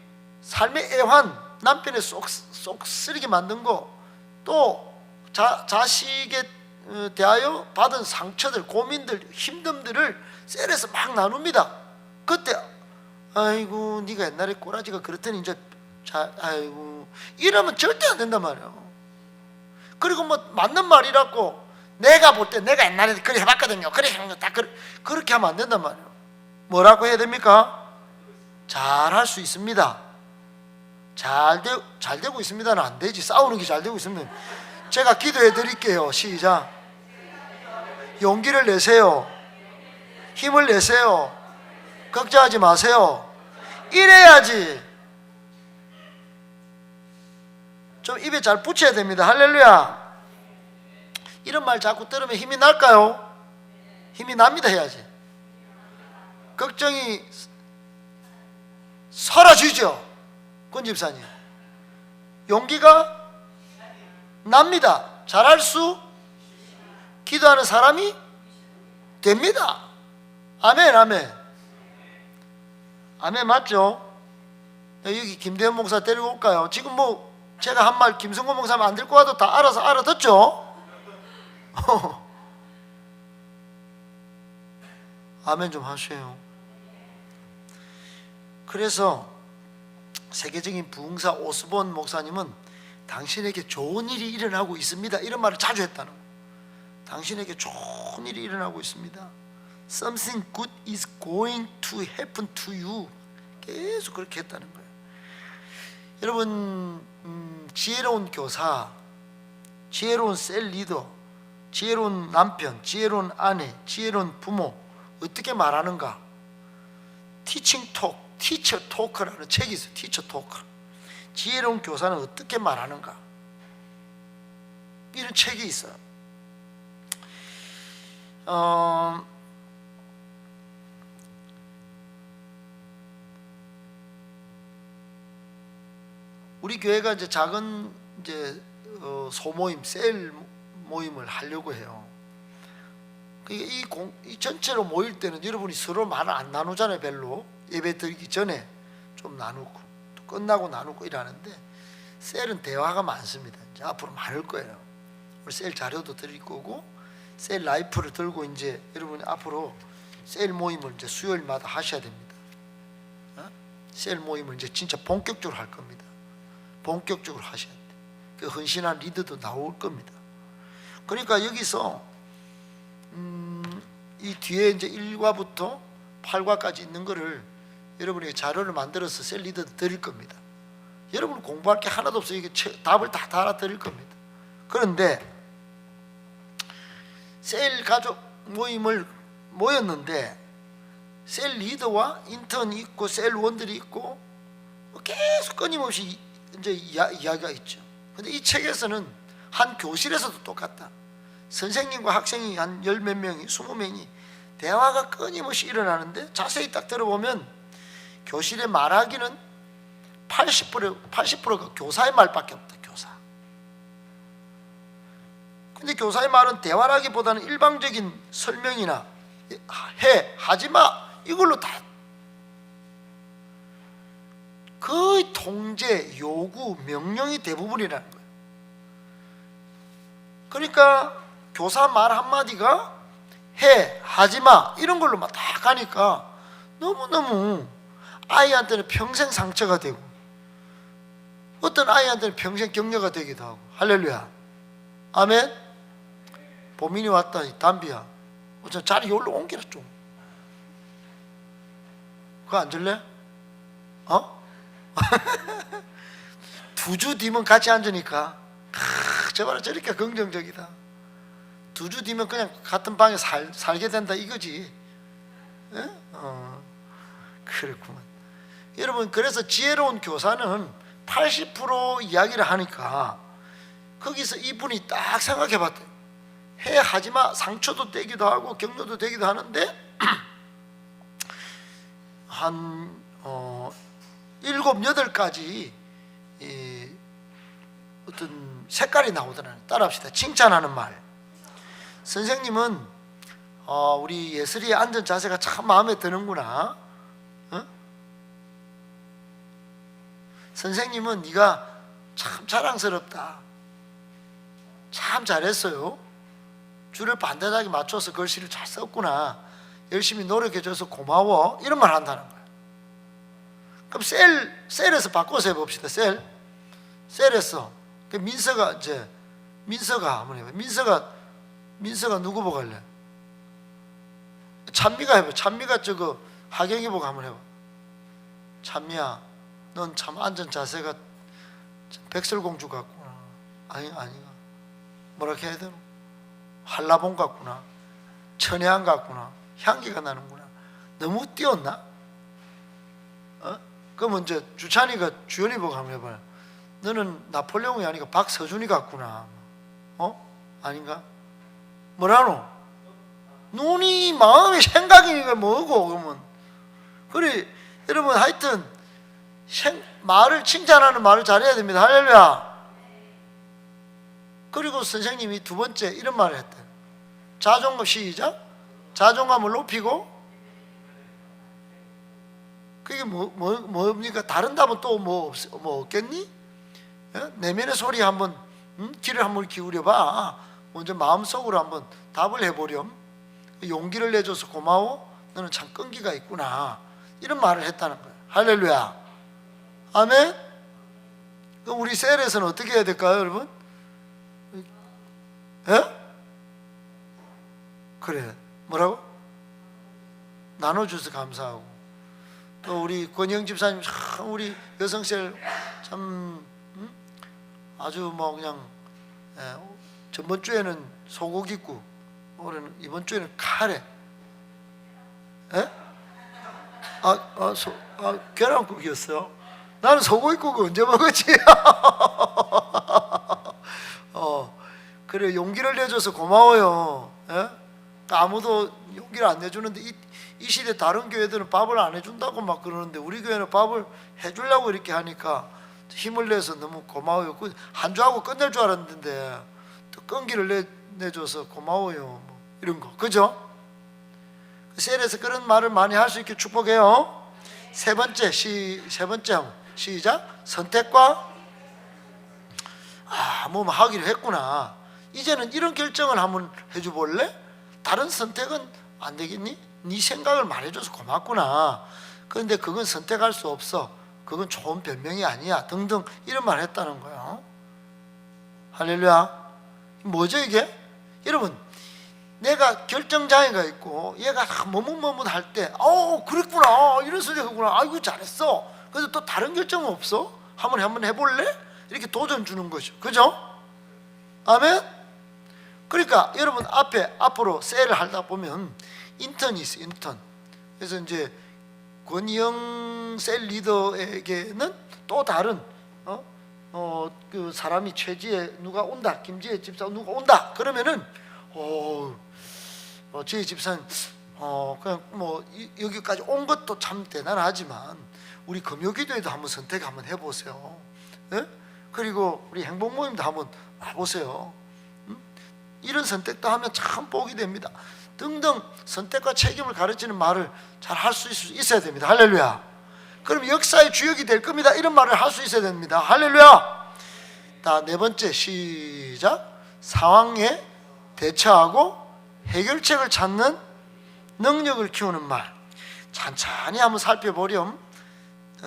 삶의 애환, 남편의 쏙 쓰리게 만든 거, 또 자식에 대하여 받은 상처들, 고민들, 힘듦들을 셀에서 막 나눕니다. 그때 아이고 네가 옛날에 꼬라지가 그렇더니 이제 아이고 이러면 절대 안 된단 말이에요. 그리고 뭐 맞는 말이라고 내가 볼 때 내가 옛날에 그렇게 해봤거든요. 그래 그렇게 하면 안 된단 말이에요. 뭐라고 해야 됩니까? 잘할 수 있습니다. 잘 되고 있습니다는 안 되지. 싸우는 게 잘 되고 있으면 제가 기도해 드릴게요. 시작. 용기를 내세요. 힘을 내세요. 걱정하지 마세요. 이래야지. 좀 입에 잘 붙여야 됩니다. 할렐루야. 이런 말 자꾸 들으면 힘이 날까요? 힘이 납니다. 해야지. 걱정이 사라지죠. 권 집사님, 용기가 납니다. 잘할 수, 기도하는 사람이 됩니다. 아멘. 아멘. 아멘. 맞죠? 여기 김대현 목사 데리고 올까요? 지금 뭐 제가 한 말 김성곤 목사님 안 들고 와도 다 알아서 알아듣죠? 아멘 좀 하세요. 그래서 세계적인 부흥사 오스본 목사님은 당신에게 좋은 일이 일어나고 있습니다, 이런 말을 자주 했다는 거예요. 당신에게 좋은 일이 일어나고 있습니다. Something good is going to happen to you. 계속 그렇게 했다는 거예요. 여러분, 지혜로운 교사, 지혜로운 셀 리더, 지혜로운 남편, 지혜로운 아내, 지혜로운 부모 어떻게 말하는가? 티칭 톡, 티처 토크라는 책이 있어요. 티처 토크. 지혜로운 교사는 어떻게 말하는가? 이런 책이 있어요. 우리 교회가 이제 작은 소모임, 셀 모임을 하려고 해요. 그러니까 이 전체로 모일 때는 여러분이 서로 말을 안 나누잖아요. 별로 예배 드리기 전에 좀 나누고 또 끝나고 나누고 이러는데, 셀은 대화가 많습니다. 이제 앞으로 많을 거예요. 우리 셀 자료도 드릴 거고, 셀 라이프를 들고 이제 여러분이 앞으로 셀 모임을 이제 수요일마다 하셔야 됩니다. 셀 모임을 이제 진짜 본격적으로 할 겁니다. 본격적으로 하셔야 돼요. 그 헌신한 리더도 나올 겁니다. 그러니까 여기서 이 뒤에 이제 1과부터 8과까지 있는 거를 여러분에게 자료를 만들어서 셀 리더 드릴 겁니다. 여러분 공부할 게 하나도 없어요. 이게 답을 다 달아 드릴 겁니다. 그런데 셀 가족 모임을 모였는데 셀 리더와 인턴이 있고 셀원들이 있고 계속 끊임없이 이제 이야기가 있죠. 근데 이 책에서는 한 교실에서도 똑같다. 선생님과 학생이 한 10몇 명이 20명이 대화가 끊임없이 일어나는데 자세히 딱 들어보면 교실에 말하기는 80%가 교사의 말밖에 없다. 교사. 근데 교사의 말은 대화라기보다는 일방적인 설명이나 해, 하지마 이걸로 다 거의 통제, 요구, 명령이 대부분이라는 거예요. 그러니까 교사 말 한마디가 해, 하지마 이런 걸로만 다 가니까 너무너무 아이한테는 평생 상처가 되고 어떤 아이한테는 평생 격려가 되기도 하고. 할렐루야. 아멘. 보민이 왔다. 담비야, 자리 여기로 옮기라 좀. 그거 앉을래? 어? 2주 뒤면 같이 앉으니까 저봐라 저렇게 긍정적이다. 2주 뒤면 그냥 같은 방에 살게 된다 이거지. 그렇구만. 여러분, 그래서 지혜로운 교사는 80% 이야기를 하니까 거기서 이분이 딱 생각해 봤대요. 해 하지마, 상처도 되기도 하고 격려도 되기도 하는데 한 7, 8가지 어떤 색깔이 나오더라고요. 따라합시다. 칭찬하는 말. 선생님은 우리 예슬이의 앉은 자세가 참 마음에 드는구나. 어? 선생님은 네가 참 자랑스럽다. 참 잘했어요. 줄을 반듯하게 맞춰서 글씨를 잘 썼구나. 열심히 노력해줘서 고마워. 이런 말 한다는 거예요. 그럼 셀에서 바꿔서 해봅시다. 셀에서 민서가 한번 해봐요. 민서가 누구 보고 할래? 찬미가 해봐. 찬미가 저거 하경이 보고 한번 해봐. 찬미야, 넌 참 앉은 자세가 백설공주 같구나. 아니가. 뭐라 해야 되나? 한라봉 같구나. 천혜향 같구나. 향기가 나는구나. 너무 띄었나? 그러면 이제 주찬이가 주연이 보고 한번 해봐요. 너는 나폴레옹이 아니고 박서준이 같구나. 아닌가? 뭐라노? 눈이 마음의 생각이니까 뭐고 그러면. 그래 여러분 하여튼 말을 칭찬하는 말을 잘해야 됩니다. 할렐루야. 그리고 선생님이 두 번째 이런 말을 했대요. 자존감 시작. 자존감을 높이고. 그게 뭡니까? 다른 답은 또 뭐 없겠니? 내면의 소리 한번 귀를 한번 기울여봐. 먼저 마음속으로 한번 답을 해보렴. 용기를 내줘서 고마워. 너는 참 끈기가 있구나. 이런 말을 했다는 거예요. 할렐루야. 아멘. 그럼 우리 셀에서는 어떻게 해야 될까요, 여러분? 그래. 뭐라고? 나눠줘서 감사하고. 또 우리 권영 집사님 참 우리 여성셀 참 아주 뭐 그냥 전번 주에는 소고기국, 올해는 이번 주에는 카레. 계란국이었어요. 나는 소고기국을 언제 먹었지? 그래 용기를 내줘서 고마워요. 아무도 용기를 안 내주는데 이 시대 다른 교회들은 밥을 안 해준다고 막 그러는데 우리 교회는 밥을 해주려고 이렇게 하니까 힘을 내서 너무 고마워요. 한 주하고 끝낼 줄 알았는데 또 끈기를 내줘서 고마워요. 뭐 이런 거, 그죠? 셀에서 그런 말을 많이 할 수 있게 축복해요. 세 번째 한번 시작. 선택과 뭐 하기로 했구나. 이제는 이런 결정을 한번 해줘 볼래? 다른 선택은 안 되겠니? 네 생각을 말해줘서 고맙구나. 그런데 그건 선택할 수 없어. 그건 좋은 변명이 아니야. 등등 이런 말 했다는 거예요. 할렐루야. 뭐죠 이게? 여러분 내가 결정장애가 있고 얘가 머뭇머뭇할 때 그랬구나 이런 소리 하구나. 아이고 잘했어. 그래서 또 다른 결정은 없어? 한번 해볼래? 이렇게 도전 주는 거죠. 그죠? 아멘? 그러니까 여러분 앞으로 셀을 하다 보면 인턴이 있어요. 인턴. 그래서 이제 권희영 셀 리더에게는 또 다른 그 사람이 최지혜 누가 온다. 김지혜 집사 누가 온다. 그러면은 지혜 집사는 그냥 뭐 여기까지 온 것도 참 대단하지만 우리 금요기도에도 한번 선택 한번 해보세요. 네? 그리고 우리 행복모임도 한번 와보세요. 이런 선택도 하면 참 복이 됩니다. 등등 선택과 책임을 가르치는 말을 잘 할 수 있어야 됩니다. 할렐루야. 그럼 역사의 주역이 될 겁니다. 이런 말을 할 수 있어야 됩니다. 할렐루야. 네 번째 시작. 상황에 대처하고 해결책을 찾는 능력을 키우는 말. 찬찬히 한번 살펴보렴.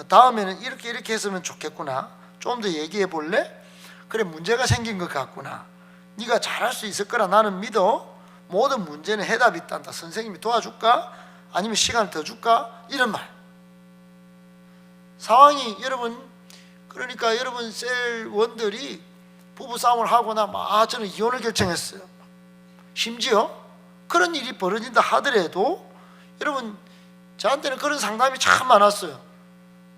다음에는 이렇게 했으면 좋겠구나. 좀 더 얘기해 볼래? 그래 문제가 생긴 것 같구나. 네가 잘할 수 있을 거라 나는 믿어. 모든 문제는 해답이 있단다. 선생님이 도와줄까? 아니면 시간을 더 줄까? 이런 말. 상황이 여러분 그러니까 여러분 셀원들이 부부싸움을 하거나 저는 이혼을 결정했어요. 심지어 그런 일이 벌어진다 하더라도 여러분 저한테는 그런 상담이 참 많았어요.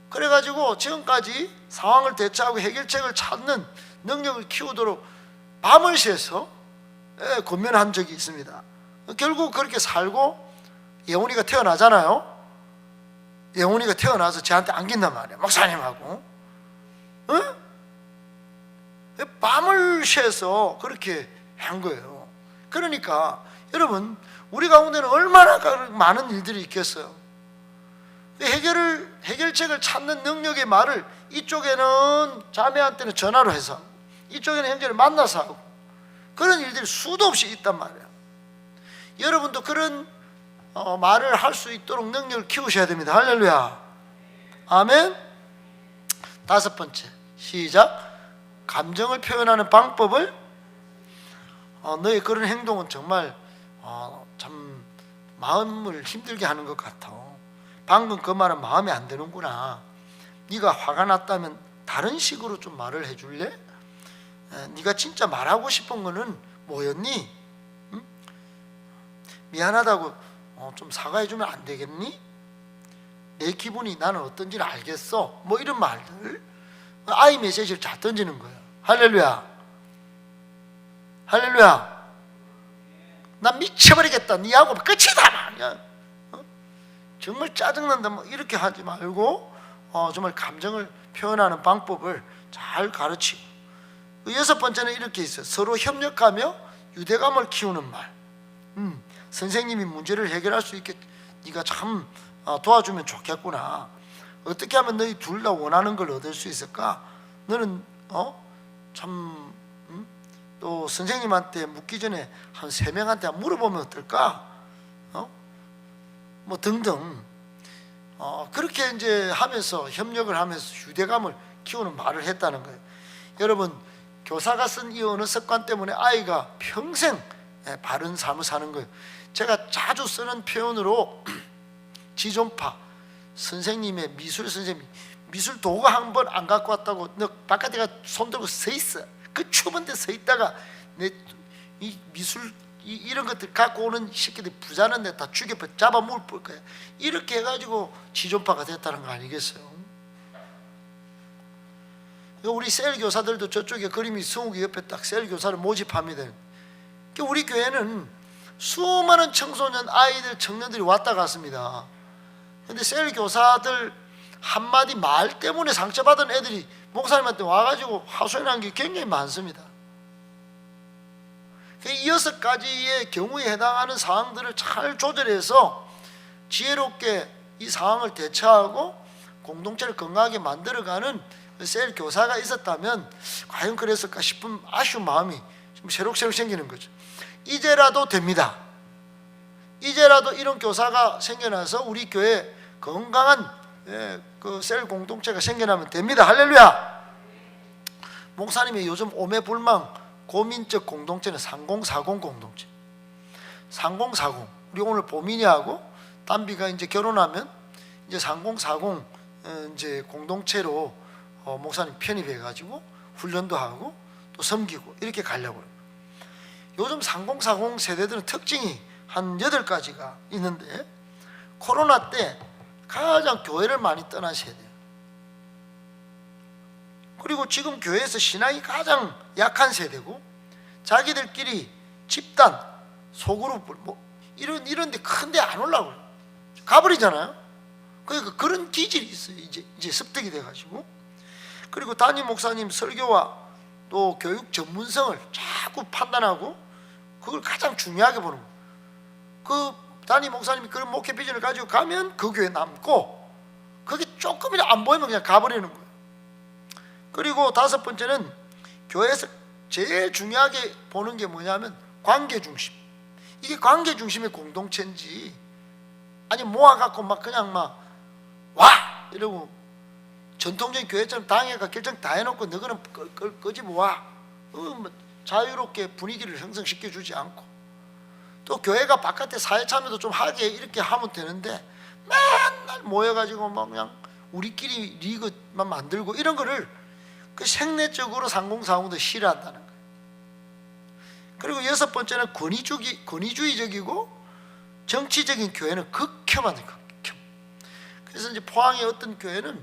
그래가지고 지금까지 상황을 대처하고 해결책을 찾는 능력을 키우도록 밤을 새서 권면한 적이 있습니다. 결국 그렇게 살고 예원이가 태어나잖아요. 예원이가 태어나서 저한테 안긴단 말이에요. 목사님하고 밤을 새서 그렇게 한 거예요. 그러니까 여러분, 우리 가운데는 얼마나 많은 일들이 있겠어요. 해결책을 찾는 능력의 말을 이쪽에는 자매한테는 전화로 해서, 이쪽에는 형제를 만나서 하고, 그런 일들이 수도 없이 있단 말이에요. 여러분도 그런 말을 할 수 있도록 능력을 키우셔야 됩니다. 할렐루야. 아멘. 다섯 번째, 시작. 감정을 표현하는 방법을, 너의 그런 행동은 정말 참 마음을 힘들게 하는 것 같아. 방금 그 말은 마음에 안 드는구나. 네가 화가 났다면 다른 식으로 좀 말을 해줄래? 네가 진짜 말하고 싶은 거는 뭐였니? 응? 미안하다고 좀 사과해주면 안 되겠니? 내 기분이 나는 어떤지를 알겠어. 뭐 이런 말들, 아이 메시지를 잘 던지는 거예요. 할렐루야. 할렐루야. 나 미쳐버리겠다. 니하고 끝이다. 그냥 정말 짜증난다. 뭐 이렇게 하지 말고 정말 감정을 표현하는 방법을 잘 가르치고, 여섯 번째는 이렇게 있어요. 서로 협력하며 유대감을 키우는 말. 선생님이 문제를 해결할 수 있게 네가 참 도와주면 좋겠구나. 어떻게 하면 너희 둘 다 원하는 걸 얻을 수 있을까? 너는 참 또 선생님한테 묻기 전에 한 3명한테 물어보면 어떨까? 뭐 등등. 그렇게 이제 하면서 협력을 하면서 유대감을 키우는 말을 했다는 거예요. 여러분, 교사가 쓴 이 언어 습관 때문에 아이가 평생 바른 삶을 사는 거예요. 제가 자주 쓰는 표현으로 지존파 선생님의 미술 선생님이 미술 도구 한 번 안 갖고 왔다고 너 바깥에 손 들고 서 있어. 그 추운 데 서 있다가 이 미술 이런 것들 갖고 오는 새끼들 부자는 데 다 죽여 잡아 물 볼 거야. 이렇게 해가지고 지존파가 됐다는 거 아니겠어요? 우리 셀 교사들도 저쪽에 그림이 20개 옆에 딱 셀 교사를 모집합니다. 우리 교회는 수많은 청소년 아이들 청년들이 왔다 갔습니다. 근데 셀 교사들 한마디 말 때문에 상처받은 애들이 목사님한테 와가지고 하소연한 게 굉장히 많습니다. 이 6가지의 경우에 해당하는 사항들을 잘 조절해서 지혜롭게 이 상황을 대처하고 공동체를 건강하게 만들어가는 셀 교사가 있었다면 과연 그랬을까 싶은 아쉬운 마음이 좀 새록새록 생기는 거죠. 이제라도 됩니다. 이제라도 이런 교사가 생겨나서 우리 교회에 건강한 그 셀 공동체가 생겨나면 됩니다. 할렐루야. 목사님이 요즘 오매불망 고민적 공동체는 3040 공동체. 3040. 우리 오늘 보민이하고 담비가 이제 결혼하면 이제 3040 이제 공동체로 목사님 편입해 가지고 훈련도 하고 또 섬기고 이렇게 가려고요. 요즘 3040 세대들은 특징이 한 8가지가 있는데, 코로나 때 가장 교회를 많이 떠난 세대예요. 그리고 지금 교회에서 신앙이 가장 약한 세대고, 자기들끼리 집단, 소그룹 뭐 이런데 큰데 안 올라오고 가버리잖아요. 그러니까 그런 기질이 있어요. 이제 습득이 돼가지고. 그리고 담임 목사님 설교와 또 교육 전문성을 자꾸 판단하고 그걸 가장 중요하게 보는 거예요. 그 담임 목사님이 그런 목회 비전을 가지고 가면 그 교회 남고, 그게 조금이라도 안 보이면 그냥 가버리는 거예요. 그리고 5번째는 교회에서 제일 중요하게 보는 게 뭐냐면 관계 중심. 이게 관계 중심의 공동체인지 아니면 모아갖고 막 그냥 막 와! 이러고 전통적인 교회처럼 당회가 결정 다 해놓고 너희는 끄집어 와. 자유롭게 분위기를 형성시켜 주지 않고, 또 교회가 바깥에 사회 참여도 좀 하게 이렇게 하면 되는데 맨날 모여가지고 막 그냥 우리끼리 리그만 만들고 이런 거를 그 생내적으로 3040도 싫어한다는 거예요. 그리고 6번째는 권위주의적이고 정치적인 교회는 극혐하는 극혐. 그래서 이제 포항의 어떤 교회는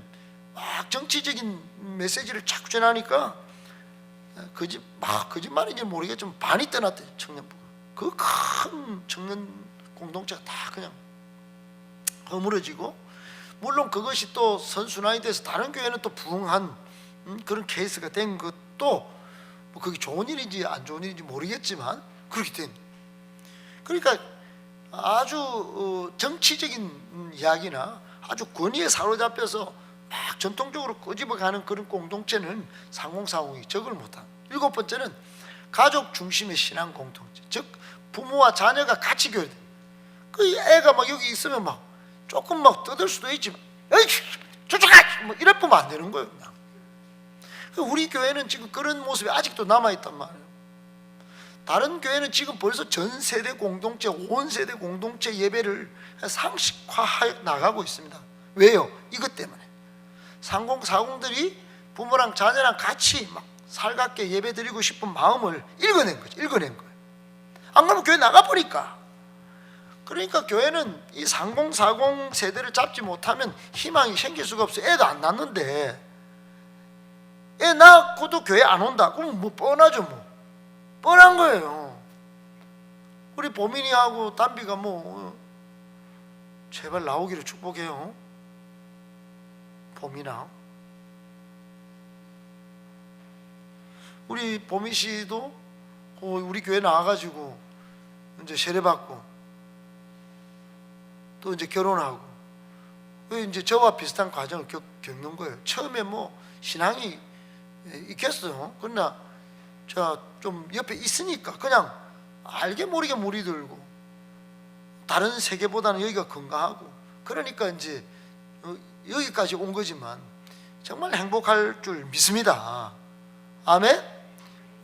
막 정치적인 메시지를 자꾸 전하니까 거짓말인지 모르겠지만 반이 떠났대. 청년부가 그 큰 청년 공동체가 다 그냥 허물어지고, 물론 그것이 또 선순환이 돼서 다른 교회는 또 부흥한 그런 케이스가 된 것도 뭐 그게 좋은 일인지 안 좋은 일인지 모르겠지만 그렇게 된. 그러니까 아주 정치적인 이야기나 아주 권위에 사로잡혀서 막 전통적으로 끄집어가는 그런 공동체는 상공사공이 적을 못한. 7번째는 가족 중심의 신앙 공동체, 즉 부모와 자녀가 같이 교회. 그 애가 막 여기 있으면 막 조금 막 떠들 수도 있지만 에이 저쪽 가! 뭐 이럴 뿐면 안 되는 거예요. 그냥. 우리 교회는 지금 그런 모습이 아직도 남아있단 말이에요. 다른 교회는 지금 벌써 전 세대 공동체, 온 세대 공동체 예배를 상식화해 나가고 있습니다. 왜요? 이것 때문에 상공사공들이 부모랑 자녀랑 같이 막 살갑게 예배 드리고 싶은 마음을 읽어낸 거죠. 읽어낸 거예요. 안 그러면 교회 나가버리니까. 그러니까 교회는 이 상공사공 세대를 잡지 못하면 희망이 생길 수가 없어요. 애도 안 낳는데 애 낳고도 교회 안 온다? 그럼 뭐 뻔하죠. 뭐 뻔한 거예요. 우리 보민이하고 담비가 뭐 제발 나오기를 축복해요. 보민아, 우리 보민 씨도 우리 교회 나와가지고 이제 세례받고 또 이제 결혼하고 이제 저와 비슷한 과정을 겪는 거예요. 처음에 뭐 신앙이 있겠어요. 그러나 제가 좀 옆에 있으니까 그냥 알게 모르게 물이 들고 다른 세계보다는 여기가 건강하고 그러니까 이제 여기까지 온 거지만 정말 행복할 줄 믿습니다. 아멘.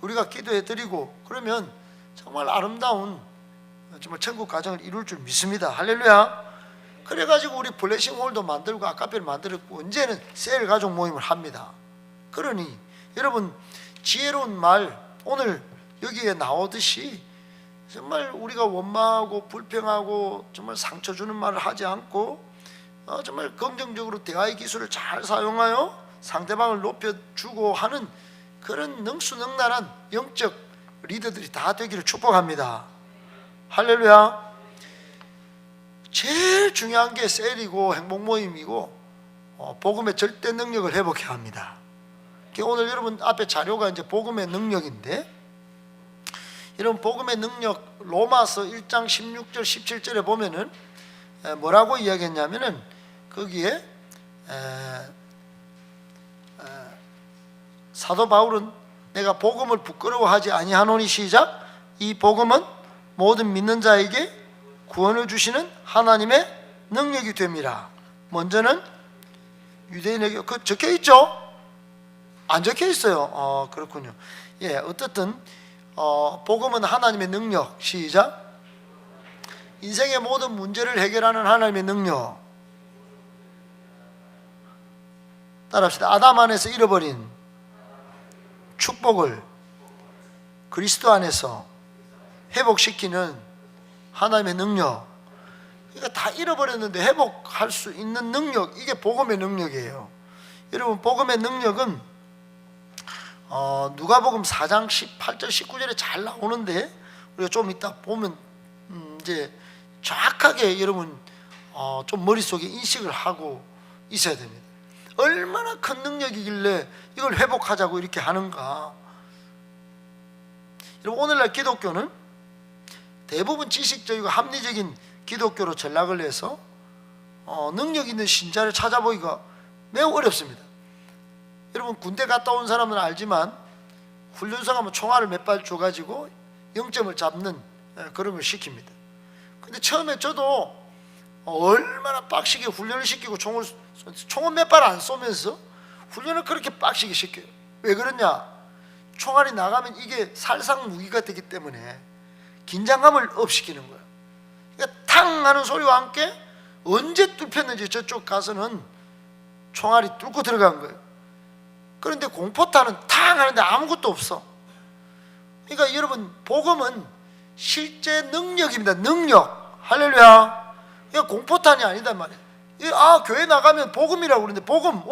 우리가 기도해 드리고 그러면 정말 아름다운 정말 천국 가정을 이룰 줄 믿습니다. 할렐루야. 그래가지고 우리 블레싱 홀도 만들고 아카페를 만들었고 이제는 셀 가족 모임을 합니다. 그러니 여러분 지혜로운 말 오늘 여기에 나오듯이 정말 우리가 원망하고 불평하고 정말 상처 주는 말을 하지 않고 정말 긍정적으로 대화의 기술을 잘 사용하여 상대방을 높여주고 하는 그런 능수능란한 영적 리더들이 다 되기를 축복합니다. 할렐루야. 제일 중요한 게 셀이고 행복모임이고 복음의 절대 능력을 회복해야 합니다. 오늘 여러분 앞에 자료가 이제 복음의 능력인데, 여러분 복음의 능력 로마서 1장 16절 17절에 보면은 뭐라고 이야기했냐면은 거기에 사도 바울은 내가 복음을 부끄러워하지 아니하노니 시작. 이 복음은 모든 믿는 자에게 구원을 주시는 하나님의 능력이 됨이라. 먼저는 유대인에게 그 적혀 있죠? 안 적혀 있어요. 그렇군요. 예, 어떻든 복음은 하나님의 능력. 시작. 인생의 모든 문제를 해결하는 하나님의 능력. 따라합시다. 아담 안에서 잃어버린 축복을 그리스도 안에서 회복시키는 하나님의 능력. 그러니까 다 잃어버렸는데 회복할 수 있는 능력, 이게 복음의 능력이에요. 여러분 복음의 능력은 누가복음 4장 18절 19절에 잘 나오는데 우리가 좀 이따 보면 이제 정확하게 여러분 좀 머릿속에 인식을 하고 있어야 됩니다. 얼마나 큰 능력이길래 이걸 회복하자고 이렇게 하는가. 여러분 오늘날 기독교는 대부분 지식적이고 합리적인 기독교로 전락을 해서 능력 있는 신자를 찾아보기가 매우 어렵습니다. 여러분 군대 갔다 온 사람은 알지만 훈련소 가면 총알을 몇 발 줘가지고 0점을 잡는 그런 걸 시킵니다. 근데 처음에 저도 얼마나 빡시게 훈련을 시키고 총은 몇 발 안 쏘면서 훈련을 그렇게 빡시게 시켜요. 왜 그러냐? 총알이 나가면 이게 살상 무기가 되기 때문에 긴장감을 업시키는 거예요. 그러니까 탕 하는 소리와 함께 언제 뚫혔는지 저쪽 가서는 총알이 뚫고 들어간 거예요. 그런데 공포탄은 탕 하는데 아무것도 없어. 그러니까 여러분 복음은 실제 능력입니다. 능력. 할렐루야. 그러니까 공포탄이 아니단 말이에요. 교회 나가면 복음이라고 그러는데 복음,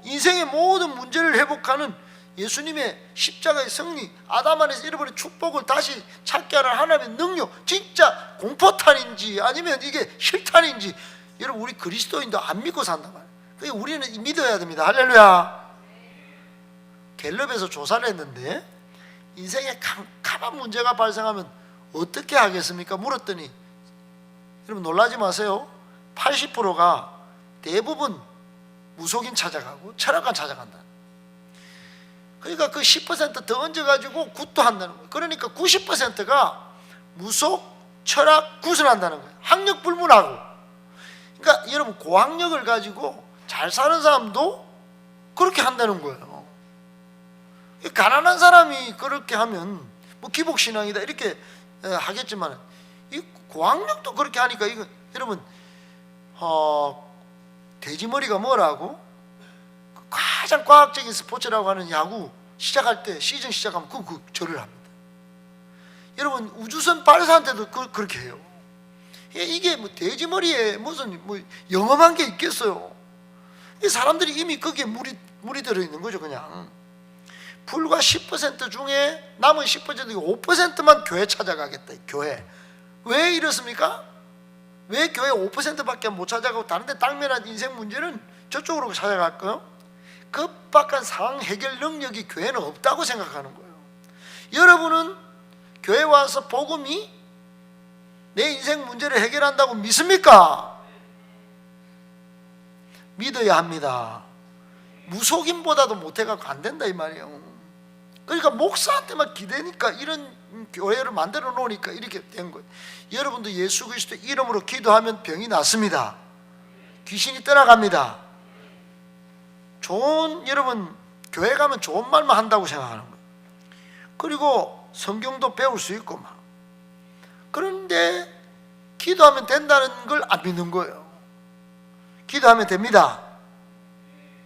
인생의 모든 문제를 회복하는 예수님의 십자가의 승리, 아담 안에서 잃어버린 축복을 다시 찾게 하는 하나님의 능력, 진짜 공포탄인지 아니면 이게 실탄인지 여러분 우리 그리스도인도 안 믿고 산단 말이에요. 그러니까 우리는 믿어야 됩니다. 할렐루야. 갤럽에서 조사를 했는데 인생에 캄캄한 문제가 발생하면 어떻게 하겠습니까? 물었더니 여러분 놀라지 마세요. 80%가 대부분 무속인 찾아가고 철학관 찾아간다. 그러니까 그 10%더 얹어가지고 굿도 한다는 거예요. 그러니까 90%가 무속, 철학, 굿을 한다는 거예요. 학력 불문하고. 그러니까 여러분 고학력을 가지고 잘 사는 사람도 그렇게 한다는 거예요. 가난한 사람이 그렇게 하면 뭐 기복신앙이다 이렇게 하겠지만 이 고학력도 그렇게 하니까 이거 여러분 돼지머리가 뭐라고? 가장 과학적인 스포츠라고 하는 야구 시작할 때 시즌 시작하면 그 절을 합니다. 여러분 우주선 발사한테도 그렇게 해요. 이게 뭐 돼지머리에 무슨 뭐 영험한 게 있겠어요? 이 사람들이 이미 거기에 물이 들어 있는 거죠. 그냥 불과 10% 중에 남은 10% 5%만 교회 찾아가겠다. 교회 왜 이렇습니까? 왜 교회 5%밖에 못 찾아가고 다른 데 당면한 인생 문제는 저쪽으로 찾아갈까요? 급박한 상황 해결 능력이 교회는 없다고 생각하는 거예요. 여러분은 교회 와서 복음이 내 인생 문제를 해결한다고 믿습니까? 믿어야 합니다. 무속인보다도 못해갖고 안 된다 이 말이에요. 그러니까 목사한테만 기대니까 이런 교회를 만들어 놓으니까 이렇게 된 거예요. 여러분도 예수 그리스도 이름으로 기도하면 병이 낫습니다. 귀신이 떠나갑니다. 여러분 교회 가면 좋은 말만 한다고 생각하는 거예요. 그리고 성경도 배울 수 있고 막. 그런데 기도하면 된다는 걸 안 믿는 거예요. 기도하면 됩니다.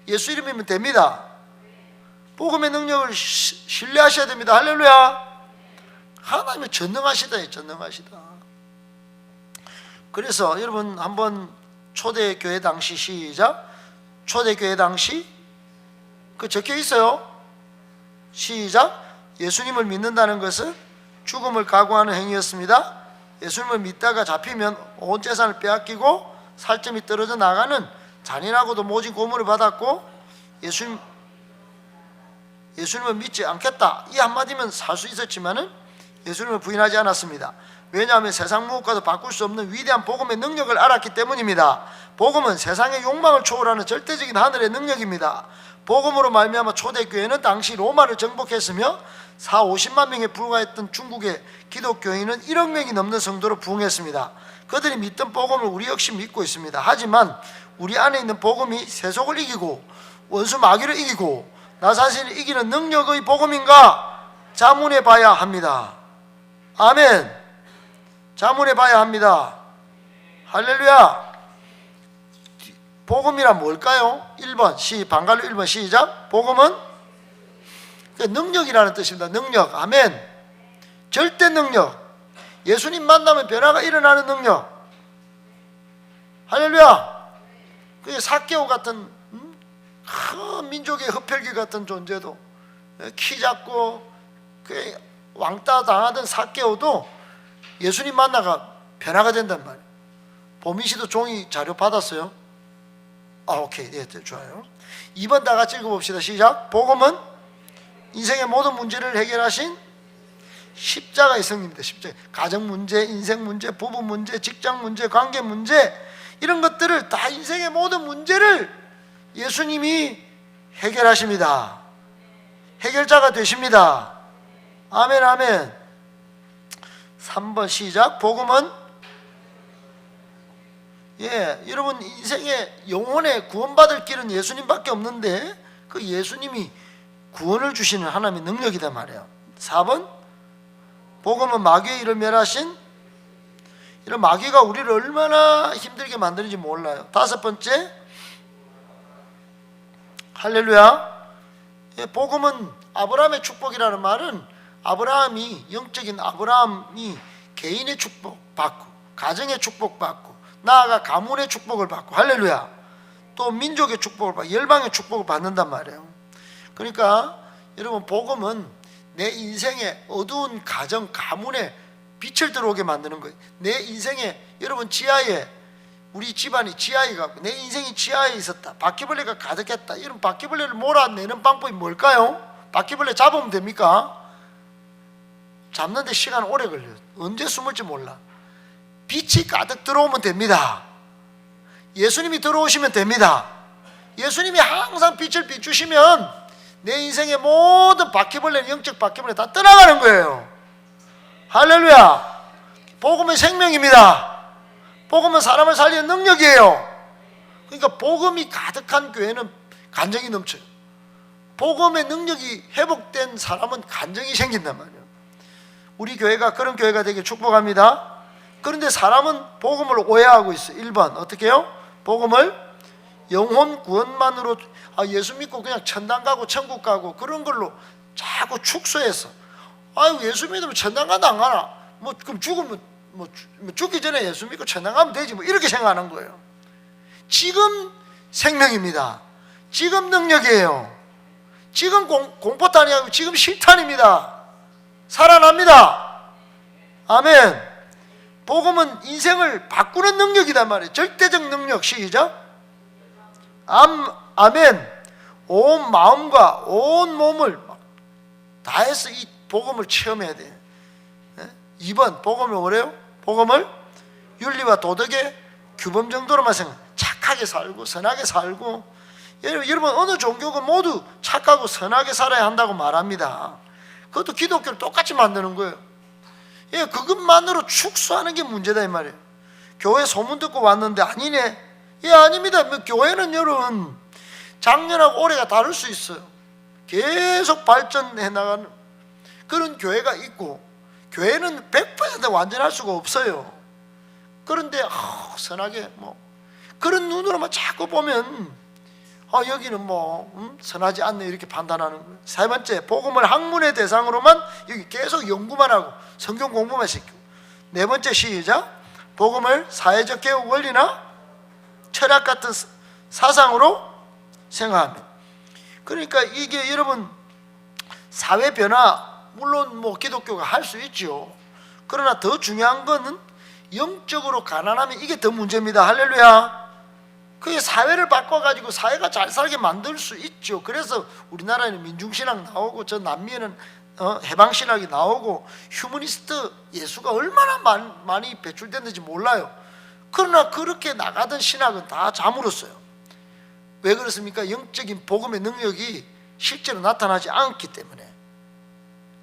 예수 이름이면 됩니다. 복음의 능력을 신뢰하셔야 됩니다. 할렐루야. 하나님은 전능하시다. 전능하시다. 그래서 여러분 한번 초대교회 당시 시작. 초대교회 당시 그 적혀 있어요. 시작. 예수님을 믿는다는 것은 죽음을 각오하는 행위였습니다. 예수님을 믿다가 잡히면 온 재산을 빼앗기고 살점이 떨어져 나가는 잔인하고도 모진 고문을 받았고 예수님을 믿지 않겠다 이 한마디면 살 수 있었지만은 예수님을 부인하지 않았습니다. 왜냐하면 세상 무엇과도 바꿀 수 없는 위대한 복음의 능력을 알았기 때문입니다. 복음은 세상의 욕망을 초월하는 절대적인 하늘의 능력입니다. 복음으로 말미암아 초대교회는 당시 로마를 정복했으며 40~50만 명에 불과했던 중국의 기독교인은 1억 명이 넘는 성도로 부흥했습니다. 그들이 믿던 복음을 우리 역시 믿고 있습니다. 하지만 우리 안에 있는 복음이 세속을 이기고 원수 마귀를 이기고 나 자신을 이기는 능력의 복음인가 자문해 봐야 합니다. 아멘. 자문해 봐야 합니다. 할렐루야. 복음이란 뭘까요? 1번 반갈로 1번 시작. 복음은 능력이라는 뜻입니다. 능력. 아멘. 절대 능력. 예수님 만나면 변화가 일어나는 능력. 할렐루야. 그게 삭개오 같은 큰 민족의 흡혈귀 같은 존재도 키 작고 왕따 당하던 삭개오도 예수님 만나가 변화가 된단 말이에요. 보민 씨도 종이 자료 받았어요? 오케이. 네, 좋아요. 2번 다 같이 읽어봅시다. 시작. 복음은 인생의 모든 문제를 해결하신 십자가의 성립입니다. 십자가. 가정 문제, 인생 문제, 부부 문제, 직장 문제, 관계 문제 이런 것들을 다 인생의 모든 문제를 예수님이 해결하십니다. 해결자가 되십니다. 아멘 아멘. 3번 시작. 복음은 여러분 인생의 영혼의 구원받을 길은 예수님밖에 없는데 그 예수님이 구원을 주시는 하나님의 능력이다 말이에요. 4번 복음은 마귀의 일을 멸하신 이런 마귀가 우리를 얼마나 힘들게 만드는지 몰라요. 5번째 할렐루야. 복음은 아브라함의 축복이라는 말은 아브라함이 영적인 아브라함이 개인의 축복 받고 가정의 축복 받고 나아가 가문의 축복을 받고 할렐루야. 또 또 민족의 축복을 받고 열방의 축복을 받는단 말이에요. 그러니까 여러분, 복음은 내 인생의 어두운 가정, 가문에 빛을 들어오게 만드는 거예요. 내 인생에, 여러분 지하에, 우리 집안이 지하에 가고 내 인생이 지하에 있었다, 바퀴벌레가 가득했다, 이런 바퀴벌레를 몰아내는 방법이 뭘까요? 바퀴벌레 잡으면 됩니까? 잡는데 시간 오래 걸려요. 언제 숨을지 몰라. 빛이 가득 들어오면 됩니다. 예수님이 들어오시면 됩니다. 예수님이 항상 빛을 비추시면 내 인생의 모든 바퀴벌레, 영적 바퀴벌레 다 떠나가는 거예요. 할렐루야. 복음은 생명입니다. 복음은 사람을 살리는 능력이에요. 그러니까 복음이 가득한 교회는 간정이 넘쳐요. 복음의 능력이 회복된 사람은 간정이 생긴단 말이에요. 우리 교회가 그런 교회가 되길 축복합니다. 그런데 사람은 복음을 오해하고 있어요. 1번 어떻게 해요? 복음을 영혼 구원만으로, 예수 믿고 그냥 천당 가고 천국 가고 그런 걸로 자꾸 축소해서, 아유 예수 믿으면 천당 간다 안 가나? 뭐 그럼 죽으면 죽기 전에 예수 믿고 천당 가면 되지, 뭐 이렇게 생각하는 거예요. 지금 생명입니다. 지금 능력이에요. 지금 공포탄이 아니고 지금 실탄입니다. 살아납니다. 아멘. 복음은 인생을 바꾸는 능력이단 말이에요. 절대적 능력. 시작. 아멘. 온 마음과 온 몸을 다해서 이 복음을 체험해야 돼요. 2번 복음을 뭐래요? 복음을 윤리와 도덕의 규범 정도로만 생각. 착하게 살고 선하게 살고. 여러분 어느 종교가 모두 착하고 선하게 살아야 한다고 말합니다. 그것도 기독교를 똑같이 만드는 거예요. 예, 그것만으로 축소하는 게 문제다 이 말이에요. 교회 소문 듣고 왔는데 아니네. 예, 아닙니다. 교회는 여러분 작년하고 올해가 다를 수 있어요. 계속 발전해 나가는 그런 교회가 있고, 교회는 100% 완전할 수가 없어요. 그런데 선하게 그런 눈으로만 자꾸 보면 여기는 선하지 않네 이렇게 판단하는 거예요. 세 번째, 복음을 학문의 대상으로만 여기 계속 연구만 하고 성경 공부만 시키고. 네 번째, 시작. 복음을 사회적 개혁 원리나 철학 같은 사상으로 생각합니다. 그러니까 이게 여러분 사회 변화, 물론 기독교가 할 수 있죠. 그러나 더 중요한 거는 영적으로 가난하면 이게 더 문제입니다. 할렐루야. 그게 사회를 바꿔가지고 사회가 잘 살게 만들 수 있죠. 그래서 우리나라에는 민중신학 나오고, 저 남미에는 해방신학이 나오고, 휴머니스트 예수가 얼마나 많이 배출됐는지 몰라요. 그러나 그렇게 나가던 신학은 다 잠물었어요. 왜 그렇습니까? 영적인 복음의 능력이 실제로 나타나지 않기 때문에.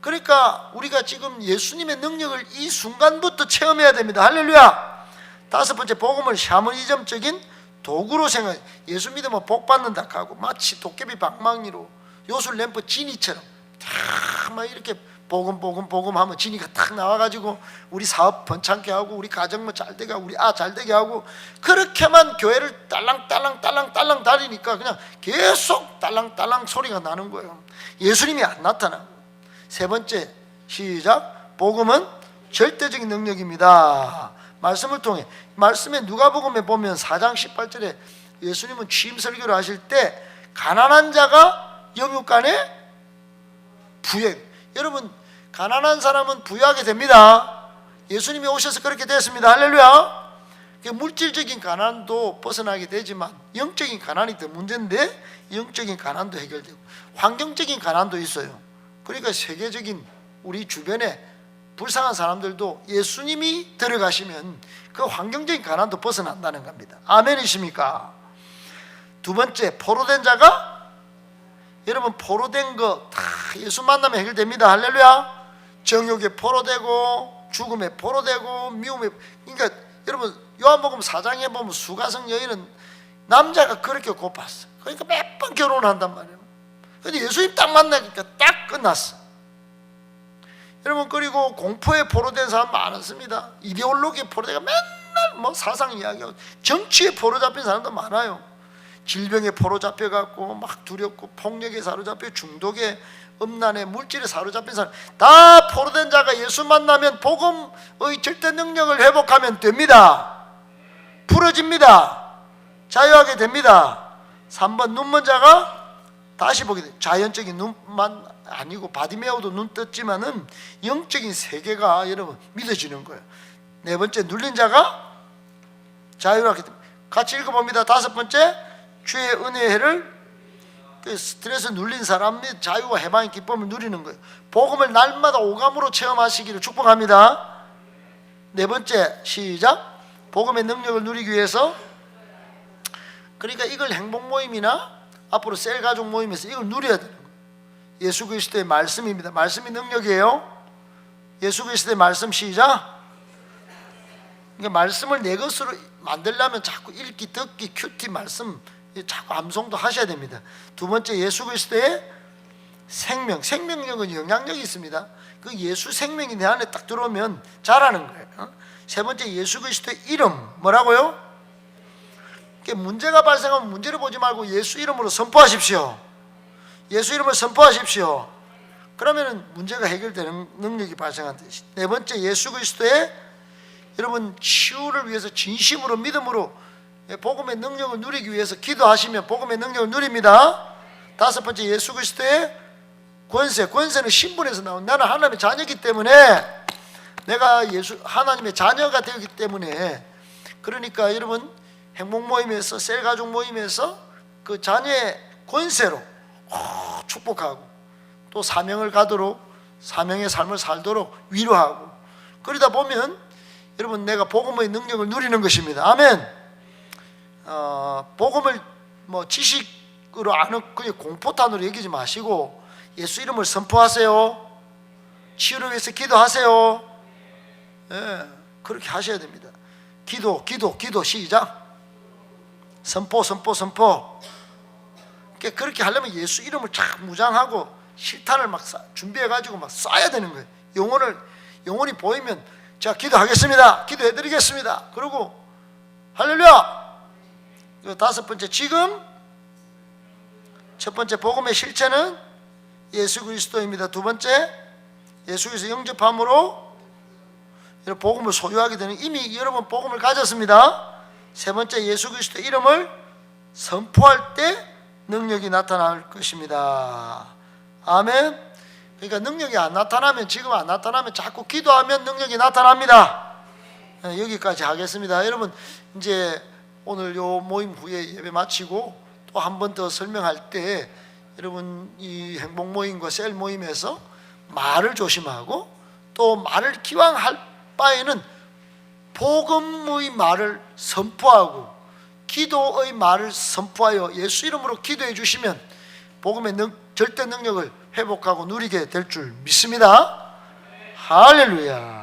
그러니까 우리가 지금 예수님의 능력을 이 순간부터 체험해야 됩니다. 할렐루야. 다섯 번째, 복음을 샤머니즘적인 도구로 생각해. 예수 믿으면 복 받는다 하고 마치 도깨비 방망이로 요술 램프 지니처럼 막 이렇게 복음 하면 지니가 탁 나와가지고 우리 사업 번창게 하고 우리 가정 잘되게 하고 우리 잘되게 하고, 그렇게만 교회를 딸랑딸랑 다니니까 그냥 계속 딸랑딸랑 소리가 나는 거예요. 예수님이 안 나타나고. 세 번째, 시작. 복음은 절대적인 능력입니다. 말씀을 통해, 말씀에 누가복음에 보면 4장 18절에 예수님은 취임 설교를 하실 때 가난한 자가 영육간에 부행. 여러분 가난한 사람은 부유하게 됩니다. 예수님이 오셔서 그렇게 됐습니다. 할렐루야. 물질적인 가난도 벗어나게 되지만 영적인 가난이 더 문제인데, 영적인 가난도 해결되고 환경적인 가난도 있어요. 그러니까 세계적인 우리 주변에 불쌍한 사람들도 예수님이 들어가시면 그 환경적인 가난도 벗어난다는 겁니다. 아멘이십니까? 두 번째, 포로된 자가, 여러분 포로된 거 다 예수 만나면 해결됩니다. 할렐루야. 정욕에 포로되고 죽음에 포로되고 미움에, 그러니까 여러분 요한복음 4장에 보면 수가성 여인은 남자가 그렇게 고팠어. 그러니까 몇 번 결혼한단 말이에요. 근데 예수님 딱 만나니까 딱 끝났어. 여러분, 그리고 공포에 포로된 사람 많습니다. 이데올로기에 포로되가 맨날 사상 이야기하고, 정치에 포로 잡힌 사람도 많아요. 질병에 포로 잡혀갖고 막 두렵고, 폭력에 사로잡혀 중독에, 음란에, 물질에 사로잡힌 사람 다 포로된 자가 예수 만나면 복음의 절대 능력을 회복하면 됩니다. 풀어집니다. 자유하게 됩니다. 3번 눈먼 자가 다시 보게 돼. 자연적인 눈만 아니고 바디메오도 눈 떴지만은 영적인 세계가 여러분 믿어지는 거예요. 4번째 눌린 자가 자유롭게 됩니다. 같이 읽어봅니다. 5번째 주의 은혜의 해를, 스트레스 눌린 사람이 자유와 해방의 기쁨을 누리는 거예요. 복음을 날마다 오감으로 체험하시기를 축복합니다. 4번째 시작. 복음의 능력을 누리기 위해서, 그러니까 이걸 행복 모임이나 앞으로 셀 가족 모임에서 이걸 누려야 되는 거예요. 예수 그리스도의 말씀입니다. 말씀이 능력이에요. 예수 그리스도의 말씀 시작. 그러니까 말씀을 내 것으로 만들려면 자꾸 읽기, 듣기, 큐티 말씀 자꾸 암송도 하셔야 됩니다. 2번째 예수 그리스도의 생명, 생명력은 영향력이 있습니다. 그 예수 생명이 내 안에 딱 들어오면 자라는 거예요. 3번째 예수 그리스도의 이름, 뭐라고요? 문제가 발생하면 문제를 보지 말고 예수 이름으로 선포하십시오. 예수 이름을 선포하십시오. 그러면 문제가 해결되는 능력이 발생한다. 4번째 예수 그리스도의 여러분 치유를 위해서 진심으로 믿음으로 복음의 능력을 누리기 위해서 기도하시면 복음의 능력을 누립니다. 5번째 예수 그리스도의 권세, 권세는 신분에서 나온, 나는 하나님의 자녀이기 때문에, 내가 예수 하나님의 자녀가 되기 때문에, 그러니까 여러분 행복 모임에서 셀 가족 모임에서 그 자녀의 권세로 축복하고 또 사명을 가도록, 사명의 삶을 살도록 위로하고, 그러다 보면 여러분 내가 복음의 능력을 누리는 것입니다. 아멘. 복음을 뭐 지식으로 아는 그게 공포탄으로 여기지 마시고 예수 이름을 선포하세요. 치유를 위해서 기도하세요. 그렇게 하셔야 됩니다. 기도 시작. 선포. 그렇게 하려면 예수 이름을 쫙 무장하고 실탄을 막 준비해가지고 막 쏴야 되는 거예요. 영혼이 보이면 자 기도하겠습니다. 기도해드리겠습니다. 그리고 할렐루야. 5번째 지금 첫 번째 복음의 실체는 예수 그리스도입니다. 2번째 예수 그리스도 영접함으로 복음을 소유하게 되는, 이미 여러분 복음을 가졌습니다. 3번째 예수 그리스도 이름을 선포할 때 능력이 나타날 것입니다. 아멘. 그러니까 능력이 안 나타나면, 지금 안 나타나면 자꾸 기도하면 능력이 나타납니다. 여기까지 하겠습니다. 여러분 이제 오늘 요 모임 후에 예배 마치고 또 한 번 더 설명할 때 여러분 이 행복 모임과 셀 모임에서 말을 조심하고 또 말을 기왕할 바에는 복음의 말을 선포하고 기도의 말을 선포하여 예수 이름으로 기도해 주시면 복음의 절대 능력을 회복하고 누리게 될 줄 믿습니다. 할렐루야.